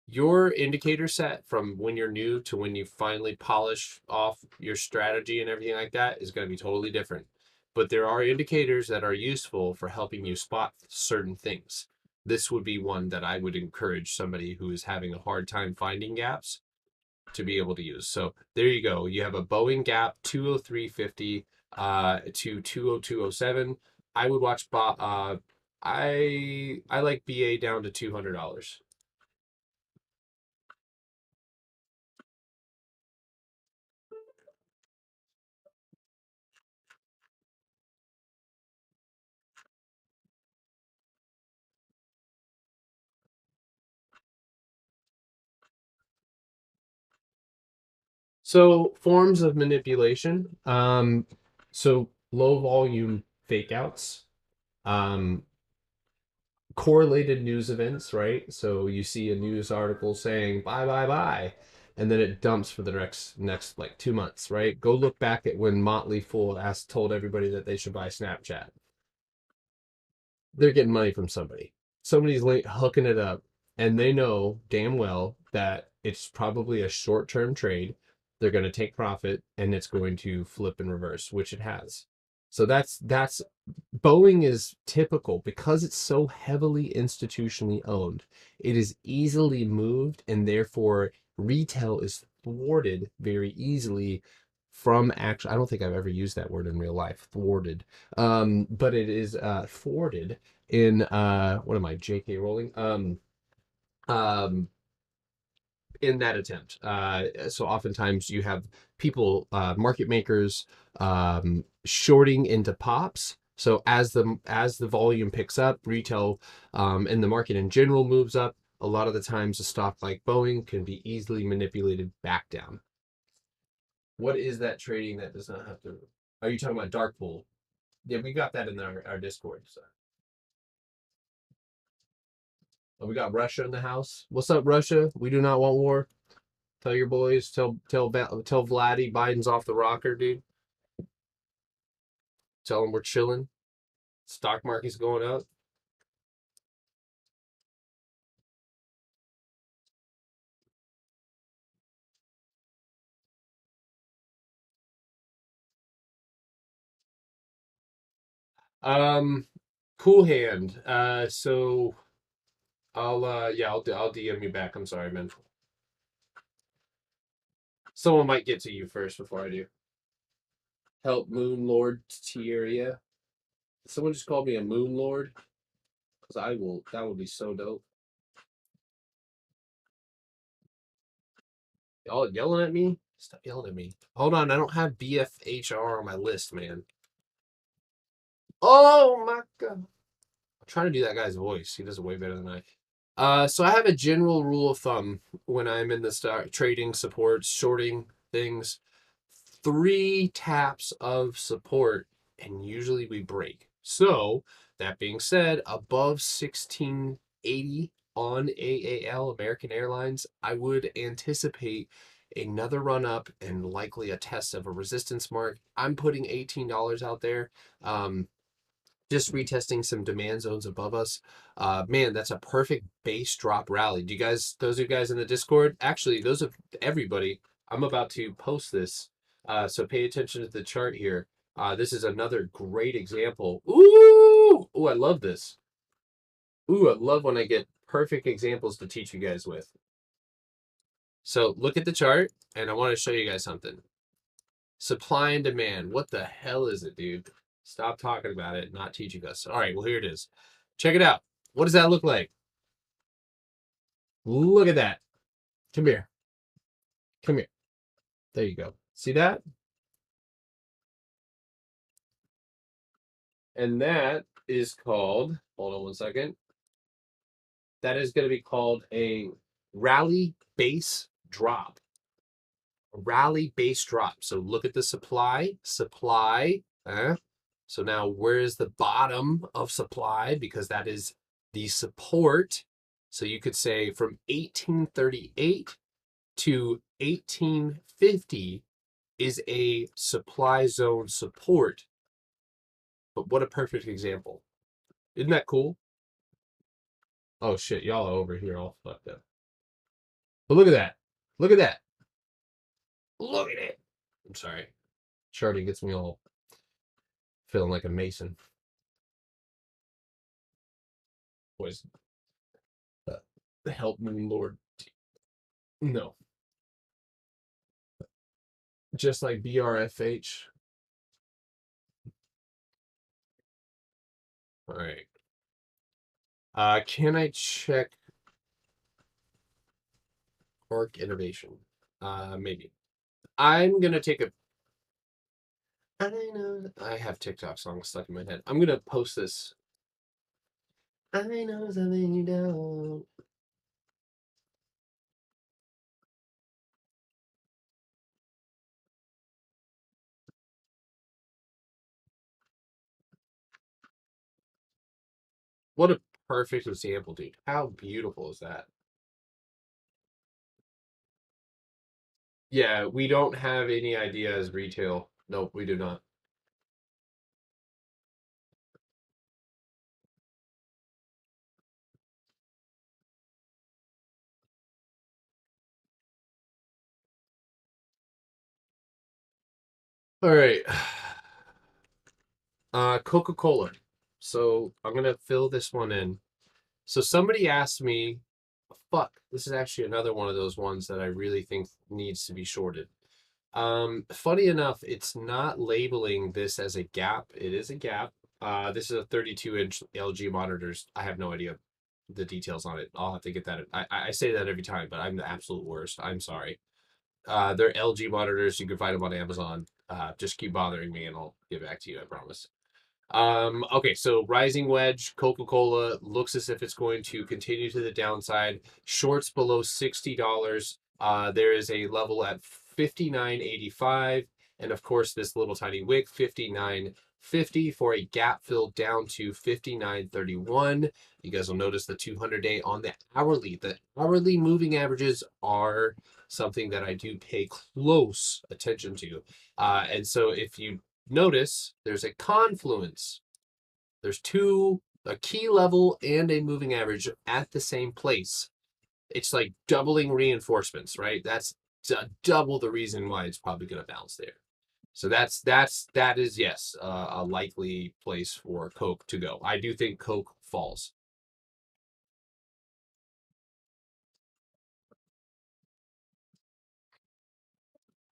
Your indicator set from when you're new to when you finally polish off your strategy and everything like that is going to be totally different. but there are indicators that are useful for helping you spot certain things. This would be one that I would encourage somebody who is having a hard time finding gaps to be able to use. So there you go. You have a Boeing gap 203.50 to 202.07. I would watch I like BA down to $200. So forms of manipulation. So low volume fake outs. Um, correlated news events, right? So you see a news article saying bye bye bye, and then it dumps for the next like 2 months, right? Go look back at when Motley Fool told everybody that they should buy Snapchat. They're getting money from somebody. Somebody's hooking it up, and they know damn well that it's probably a short-term trade. They're going to take profit, and it's going to flip and reverse, which it has. So that's Boeing is typical because it's so heavily institutionally owned. It is easily moved, and therefore retail is thwarted very easily from actual. I don't think I've ever used that word in real life, thwarted. But it is thwarted in what am I, J.K. Rowling? Um, in that attempt. So oftentimes you have people, market makers, shorting into pops. So as the volume picks up, retail and the market in general moves up. A lot of the times, a stock like Boeing can be easily manipulated back down. What is that trading that does not have to? Are you talking about dark pool? Yeah, we got that in our Discord. So. Oh, we got Russia in the house. What's up, Russia? We do not want war. Tell your boys. Tell Vladdy Biden's off the rocker, dude. Tell him we're chilling. Stock market's going up. Um, cool hand. So I'll DM you back. I'm sorry, man. Someone might get to you first before I do. Help Moon Lord Tieria. Someone just called me a Moon Lord. Because I will. That would be so dope. Y'all yelling at me? Stop yelling at me. Hold on, I don't have BFHR on my list, man. Oh my god. I'm trying to do that guy's voice. He does it way better than I. So I have a general rule of thumb when I'm in the stock trading supports, shorting things. 3 taps of support, and usually we break. So that being said, above 1680 on AAL, American Airlines, I would anticipate another run up and likely a test of a resistance mark. I'm putting $18 out there. Just retesting some demand zones above us. Man, that's a perfect base drop rally. Do you guys, those of you guys in the Discord, actually, those of everybody, I'm about to post this. So pay attention to the chart here. This is another great example. Ooh, I love this. Ooh, I love when I get perfect examples to teach you guys with. So look at the chart, and I want to show you guys something. Supply and demand. What the hell is it, dude? Stop talking about it, not teaching us. All right, well, here it is. Check it out. What does that look like? Look at that. Come here. Come here. There you go. See that? And that is called, hold on one second. That is going to be called a rally base drop. A rally base drop. So look at the supply. So now where is the bottom of supply? Because that is the support. So you could say from 1838 to 1850 is a supply zone support. But what a perfect example. Isn't that cool? Oh shit, y'all are over here all fucked up. But look at that. Look at that. Look at it. I'm sorry. Charting gets me all Feeling like a Mason. Boys, help me, Lord. No, just like BRFH. All right. Can I check Arc Innovation? Maybe. I'm gonna take a. I know. I have TikTok songs stuck in my head. I'm gonna post this. I know something you don't. What a perfect example, dude. How beautiful is that? Yeah, we don't have any idea as retail. Nope, we do not. All right. Coca-Cola. So I'm gonna fill this one in. So somebody asked me, fuck, this is actually another one of those ones that I really think needs to be shorted. Funny enough, it's not labeling this as a gap. It is a gap. This is a 32-inch LG monitors. I have no idea the details on it. I'll have to get that. I say that every time, but I'm the absolute worst. I'm sorry. They're LG monitors. You can find them on Amazon. Just keep bothering me and I'll get back to you, I promise. Okay, so rising wedge, Coca-Cola looks as if it's going to continue to the downside. Shorts below $60. There is a level at 59.85, and of course this little tiny wick 59.50 for a gap fill down to 59.31. You guys will notice the 200-day on the hourly. The hourly moving averages are something that I do pay close attention to. And so if you notice there's a confluence. There's two, a key level and a moving average at the same place. It's like doubling reinforcements, right? That's double the reason why it's probably going to bounce there. So that is yes, a likely place for Coke to go. I do think Coke falls.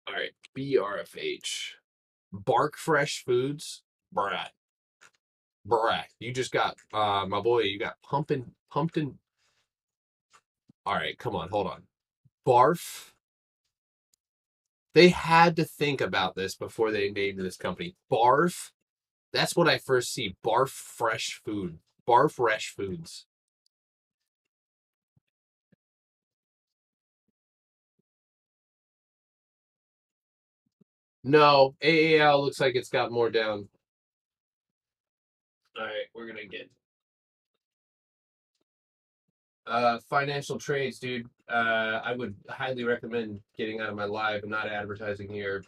All right, BRFH, Bark Fresh Foods, bruh, bruh. You just got my boy. You got pumpkin. All right, come on, hold on. Barf. They had to think about this before they named this company. Barf. That's what I first see. Barf Fresh Food. Barf Fresh Foods. No, AAL looks like it's got more down. All right, we're gonna get financial trades, dude. I would highly recommend getting out of my live and not advertising here.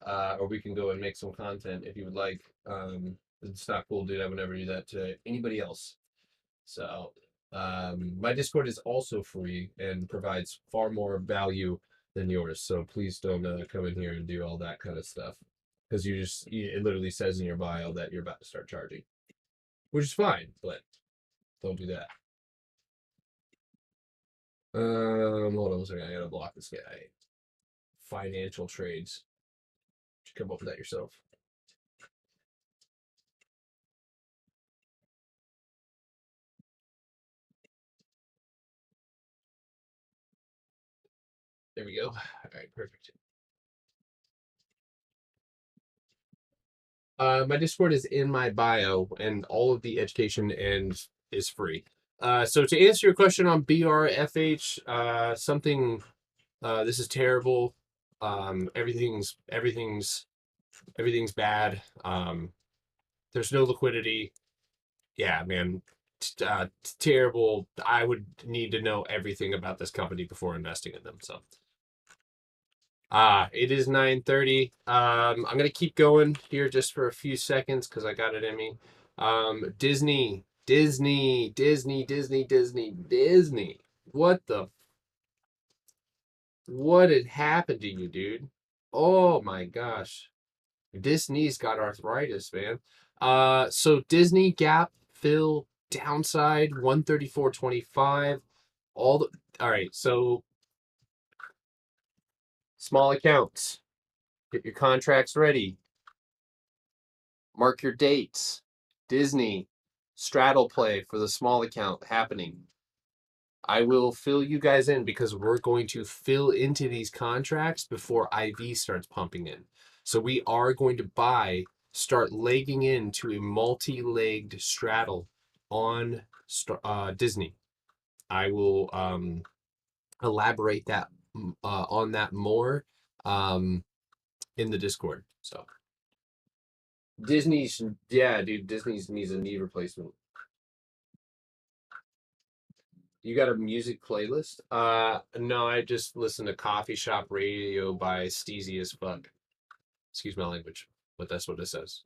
Or we can go and make some content if you would like. It's not cool, dude. I would never do that to anybody else. So my Discord is also free and provides far more value than yours. So please don't come in here and do all that kind of stuff because it literally says in your bio that you're about to start charging, which is fine, but don't do that. Hold on a second. I gotta block this guy. Financial trades. You come up with that yourself. There we go. All right, perfect. My Discord is in my bio, and all of the education and is free. So to answer your question on BRFH, something this is terrible. Everything's bad. There's no liquidity. Yeah, man, terrible. I would need to know everything about this company before investing in them. So it is 9:30. I'm gonna keep going here just for a few seconds because I got it in me. Disney. What had happened to you, dude? Oh my gosh. Disney's got arthritis, man. So Disney gap fill downside 134.25. All right. So small accounts, get your contracts ready. Mark your dates. Disney straddle play for the small account happening. I will fill you guys in because we're going to fill into these contracts before IV starts pumping in. So we are going to start legging into a multi-legged straddle on Disney. I will elaborate that on that more in the Discord. So Disney's, yeah, dude, Disney's needs a knee replacement. You got a music playlist? No, I just listen to Coffee Shop Radio by Steezy as fuck. Excuse my language, but that's what it says.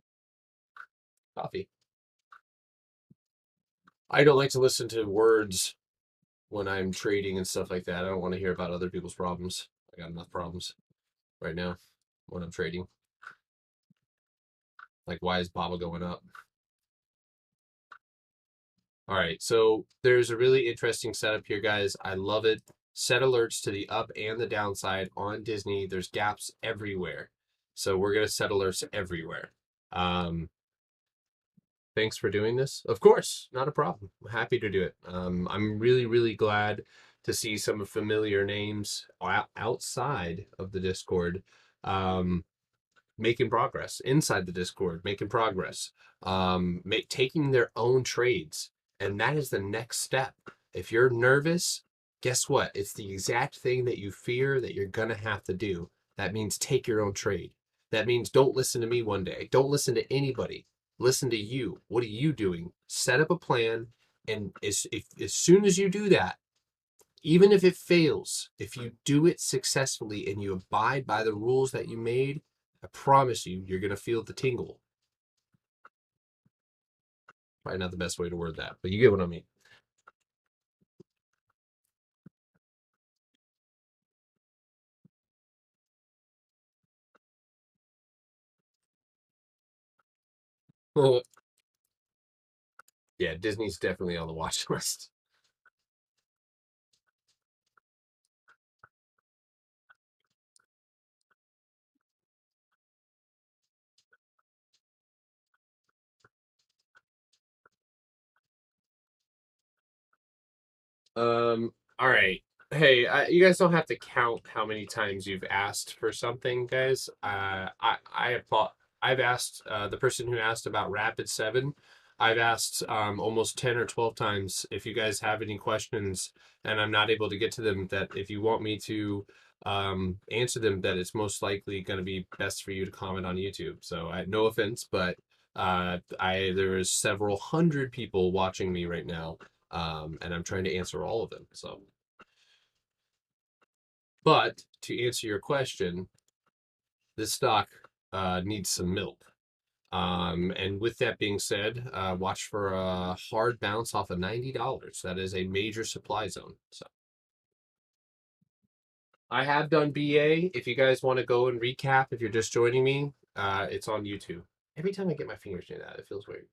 Coffee. I don't like to listen to words when I'm trading and stuff like that. I don't want to hear about other people's problems. I got enough problems right now when I'm trading. Like, why is Baba going up? All right, so there's a really interesting setup here, guys. I love it. Set alerts to the up and the downside on Disney. There's gaps everywhere. So we're going to set alerts everywhere. Thanks for doing this. Of course, not a problem. I'm happy to do it. I'm really, really glad to see some familiar names outside of the Discord. Making progress inside the Discord, making progress, taking their own trades. And that is the next step. If you're nervous, guess what? It's the exact thing that you fear that you're going to have to do. That means take your own trade. That means don't listen to me one day. Don't listen to anybody. Listen to you. What are you doing? Set up a plan. And as soon as you do that, even if it fails, if you do it successfully and you abide by the rules that you made, I promise you, you're going to feel the tingle. Probably not the best way to word that, but you get what I mean. Yeah, Disney's definitely on the watch list. All right. Hey, you guys don't have to count how many times you've asked for something, guys. I've asked the person who asked about Rapid 7. I've asked almost 10 or 12 times if you guys have any questions and I'm not able to get to them, that if you want me to answer them, that it's most likely going to be best for you to comment on YouTube. So no offense, but there is several hundred people watching me right now, and I'm trying to answer all of them. So, but to answer your question, this stock needs some milk. And with that being said, watch for a hard bounce off of $90. That is a major supply zone. So I have done BA. If you guys want to go and recap, if you're just joining me, it's on YouTube. Every time I get my fingers near that, it feels weird.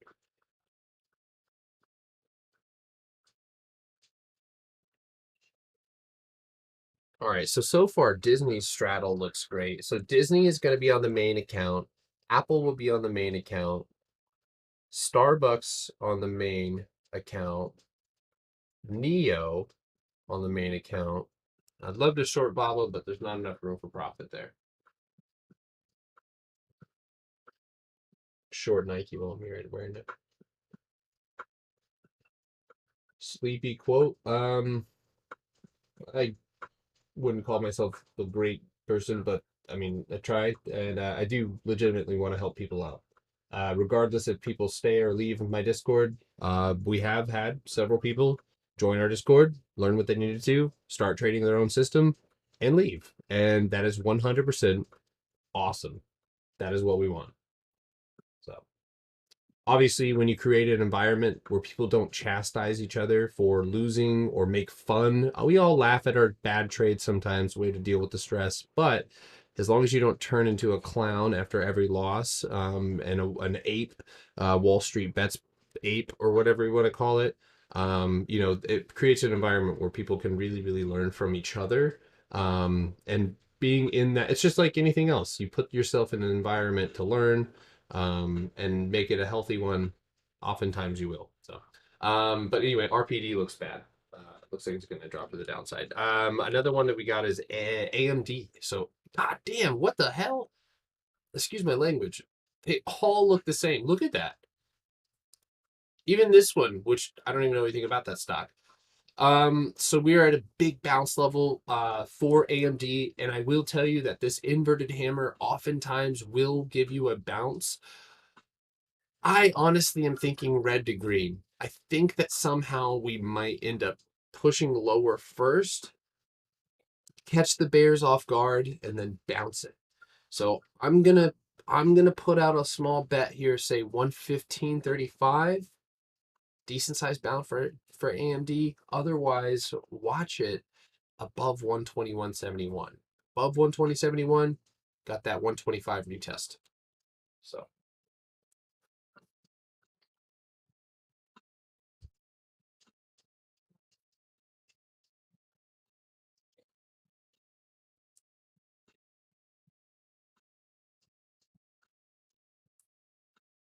All right, so far Disney's straddle looks great. So Disney is going to be on the main account. Apple will be on the main account. Starbucks on the main account. Neo on the main account. I'd love to short Baba, but there's not enough room for profit there. Short Nike won't be right wearing it. Sleepy quote. I wouldn't call myself a great person, but I mean, I try, and I do legitimately want to help people out. Regardless if people stay or leave my Discord, we have had several people join our Discord, learn what they needed to, start trading their own system, and leave. And that is 100% awesome. That is what we want. So, obviously, when you create an environment where people don't chastise each other for losing or make fun, we all laugh at our bad trades sometimes, way to deal with the stress. But as long as you don't turn into a clown after every loss, and an ape, Wall Street bets ape or whatever you want to call it, it creates an environment where people can really, really learn from each other. And being in that, it's just like anything else. You put yourself in an environment to learn, and make it a healthy one. Oftentimes you will. So, but anyway, RPD looks bad. Looks like it's going to drop to the downside. Another one that we got is AMD. So, god damn, what the hell? Excuse my language. They all look the same. Look at that. Even this one, which I don't even know anything about that stock. So we are at a big bounce level for AMD, and I will tell you that this inverted hammer oftentimes will give you a bounce. I honestly am thinking red to green. I think that somehow we might end up pushing lower first, catch the bears off guard, and then bounce it. So I'm gonna put out a small bet here, say 115.35. Decent sized bounce for AMD. Otherwise, watch it above 121.71. Above 120.71, got that 125 retest. So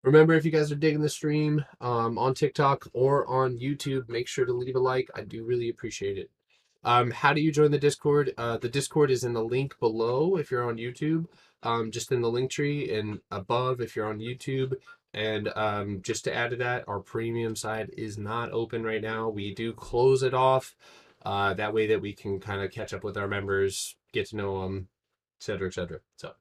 remember, if you guys are digging the stream on TikTok or on YouTube, make sure to leave a like. I do really appreciate it. How do you join the Discord? The Discord is in the link below if you're on YouTube, just in the link tree, and above if you're on YouTube. And just to add to that, our premium side is not open right now. We do close it off, that way that we can kind of catch up with our members, get to know them, et cetera, et cetera. So,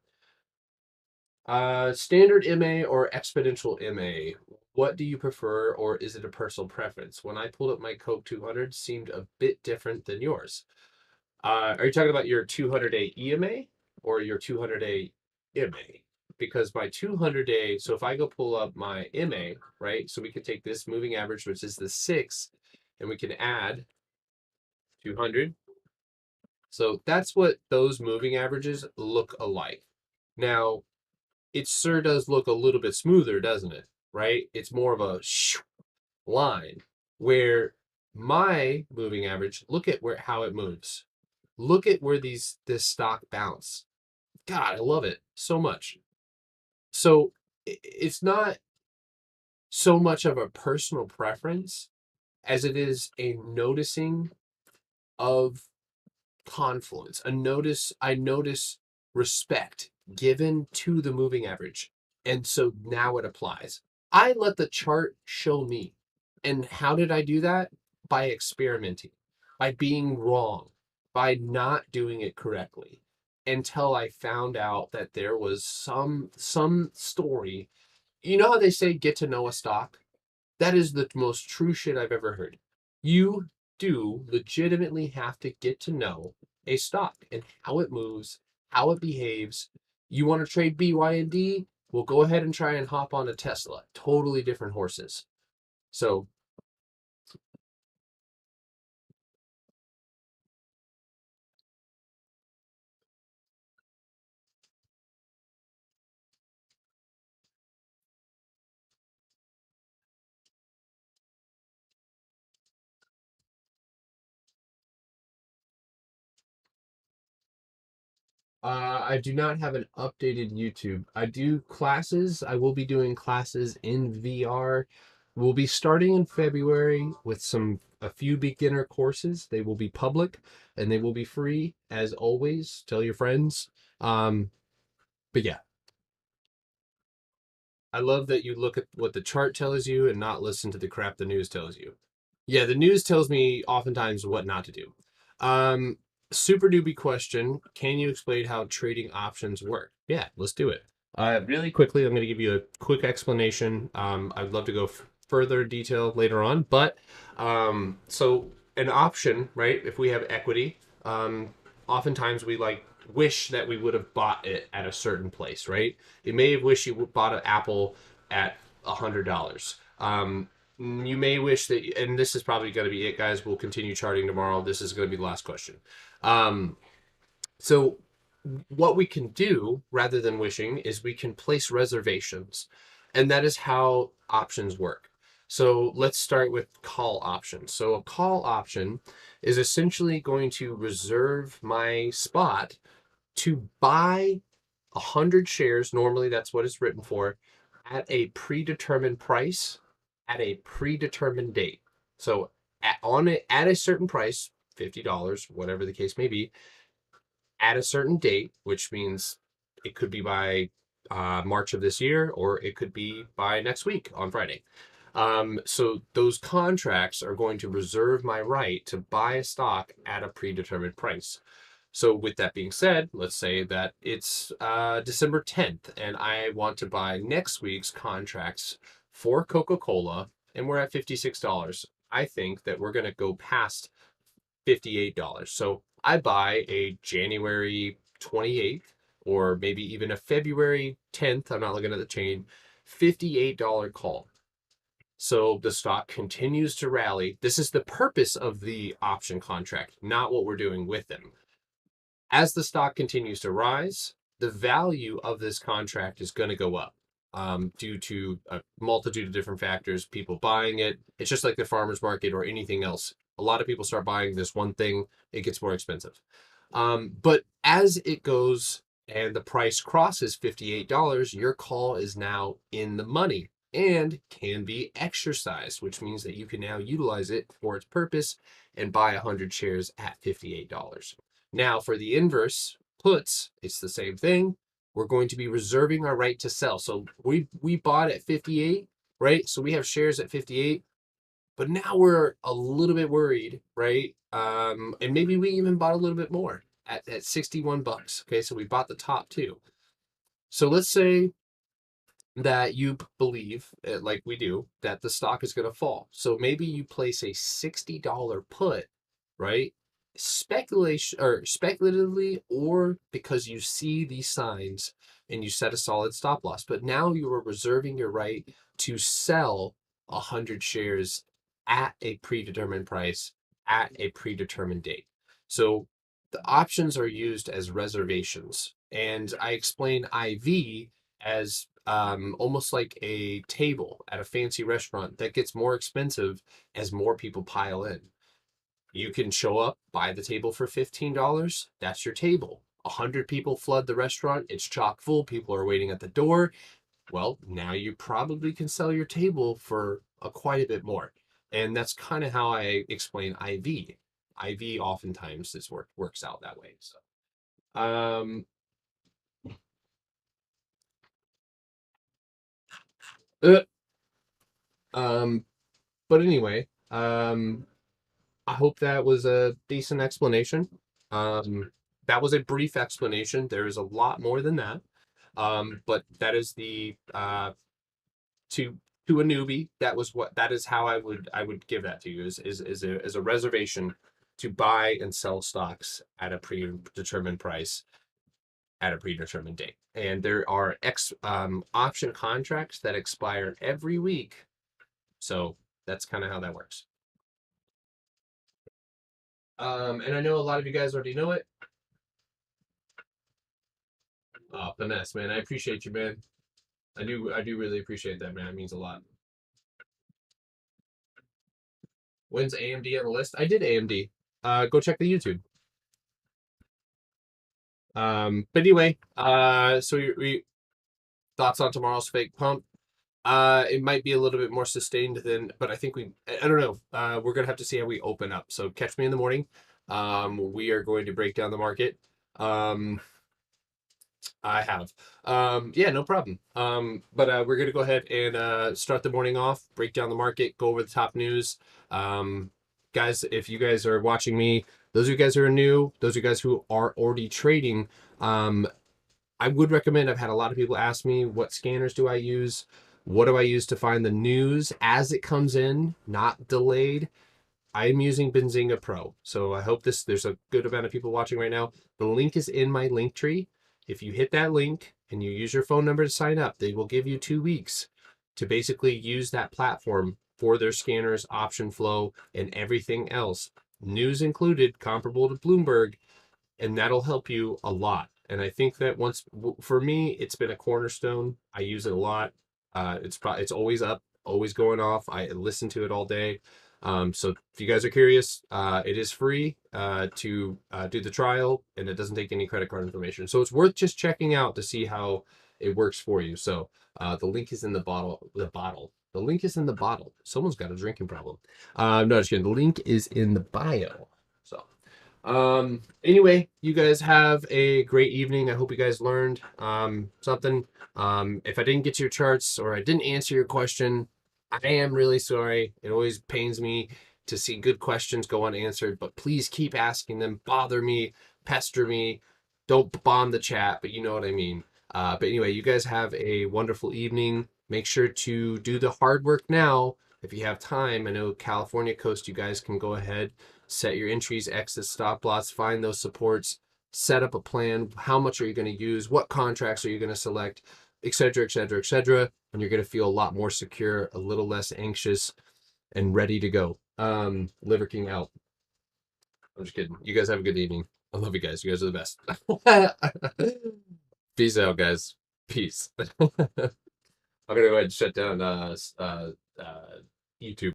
standard MA or exponential MA? What do you prefer, or is it a personal preference? When I pulled up my Coke 200, seemed a bit different than yours. Are you talking about your 200-day EMA or your 200-day MA? Because my 200-day, so if I go pull up my MA, right? So we could take this moving average, which is the 6, and we can add 200. So that's what those moving averages look alike. Now, it sure does look a little bit smoother, doesn't it? Right? It's more of a line, where my moving average, look at how it moves. Look at where this stock bounce. God, I love it so much. So it's not so much of a personal preference as it is a noticing of confluence. I notice respect given to the moving average. And so now it applies. I let the chart show me. And how did I do that? By experimenting, by being wrong, by not doing it correctly, until I found out that there was some story. You know how they say get to know a stock? That is the most true shit I've ever heard. You do legitimately have to get to know a stock and how it moves, how it behaves. You want to trade BYND? Well, go ahead and try and hop on a Tesla. Totally different horses. So I do not have an updated YouTube. I do classes. I will be doing classes in VR. We'll be starting in February with a few beginner courses. They will be public and they will be free as always. Tell your friends. Um, but yeah, I love that you look at what the chart tells you and not listen to the crap the news tells you. Yeah, the news tells me oftentimes what not to do. Um, Super doobie question. Can you explain how trading options work? Yeah, let's do it. Really quickly, I'm going to give you a quick explanation. I'd love to go further detail later on, but so an option, right? If we have equity, oftentimes we wish that we would have bought it at a certain place, right? You may have wished you bought an Apple at $100. You may wish that, and this is probably going to be it, guys. We'll continue charting tomorrow. This is going to be the last question. So what we can do rather than wishing is we can place reservations, and that is how options work. So let's start with call options. So a call option is essentially going to reserve my spot to buy 100 shares. Normally that's what it's written for, at a predetermined price at a predetermined date. So at a certain price, $50, whatever the case may be, at a certain date, which means it could be by March of this year, or it could be by next week on Friday. So those contracts are going to reserve my right to buy a stock at a predetermined price. So with that being said, let's say that it's December 10th and I want to buy next week's contracts for Coca-Cola and we're at $56. I think that we're going to go past $58. So I buy a January 28th or maybe even a February 10th, I'm not looking at the chain, $58 call. So the stock continues to rally. This is the purpose of the option contract, not what we're doing with them. As the stock continues to rise, the value of this contract is going to go up due to a multitude of different factors, people buying it. It's just like the farmer's market or anything else. A lot of people start buying this one thing, it gets more expensive. But as it goes and the price crosses $58, your call is now in the money and can be exercised, which means that you can now utilize it for its purpose and buy 100 shares at $58. Now, for the inverse puts, it's the same thing. We're going to be reserving our right to sell. So we bought at 58, right? So we have shares at 58, but now we're a little bit worried, right? And maybe we even bought a little bit more at 61 bucks. Okay, so we bought the top two. So let's say that you believe, like we do, that the stock is going to fall. So maybe you place a $60 put, right? Speculation or speculatively, or because you see these signs and you set a solid stop loss. But now you are reserving your right to sell 100 shares at a predetermined price at a predetermined date. So the options are used as reservations. And I explain IV as almost like a table at a fancy restaurant that gets more expensive as more people pile in. You can show up, buy the table for $15. That's your table. 100 people flood the restaurant. It's chock full. People are waiting at the door. Well, now you probably can sell your table for quite a bit more. And that's kind of how I explain IV. IV oftentimes works out that way. So, uh, um, but anyway, I hope that was a decent explanation. That was a brief explanation. There is a lot more than that. But that is the to to a newbie. That is how I would give that to you is a reservation to buy and sell stocks at a predetermined price at a predetermined date. And there are option contracts that expire every week. So that's kind of how that works. And I know a lot of you guys already know it. Oh, finesse, man. I appreciate you, man. I do really appreciate that, man. It means a lot. When's AMD on the list? I did AMD. Go check the YouTube. But anyway, so we thoughts on tomorrow's fake pump. It might be a little bit more sustained than, but I think I don't know. We're gonna have to see how we open up. So catch me in the morning. We are going to break down the market. I have. Yeah, no problem. But we're gonna go ahead and start the morning off, break down the market, go over the top news. Guys, if you guys are watching me, those of you guys who are new, those of you guys who are already trading, I would recommend. I've had a lot of people ask me, what scanners do I use? What do I use to find the news as it comes in, not delayed? I'm using Benzinga Pro. So I hope there's a good amount of people watching right now. The link is in my link tree. If you hit that link and you use your phone number to sign up, they will give you 2 weeks to basically use that platform for their scanners, option flow, and everything else. News included, comparable to Bloomberg, and that'll help you a lot. And I think that for me, it's been a cornerstone. I use it a lot. It's always up, always going off. I listen to it all day. So if you guys are curious, it is free to do the trial, and it doesn't take any credit card information. So it's worth just checking out to see how it works for you. So the link is in the bottle. The link is in the bottle. Someone's got a drinking problem. No, just kidding. The link is in the bio. So. Anyway, you guys have a great evening. I hope you guys learned something. If I didn't get to your charts or I didn't answer your question, I am really sorry. It always pains me to see good questions go unanswered, but please keep asking them. Bother me, pester me. Don't bomb the chat, but you know what I mean. But anyway, you guys have a wonderful evening. Make sure to do the hard work now if you have time. I know California coast, you guys can go ahead, set your entries, exits, stop loss, find those supports, set up a plan. How much are you going to use? What contracts are you going to select, et cetera, et cetera, et cetera. And you're going to feel a lot more secure, a little less anxious, and ready to go. Liver King out. I'm just kidding. You guys have a good evening. I love you guys. You guys are the best. Peace out, guys. Peace. I'm gonna go ahead and shut down YouTube.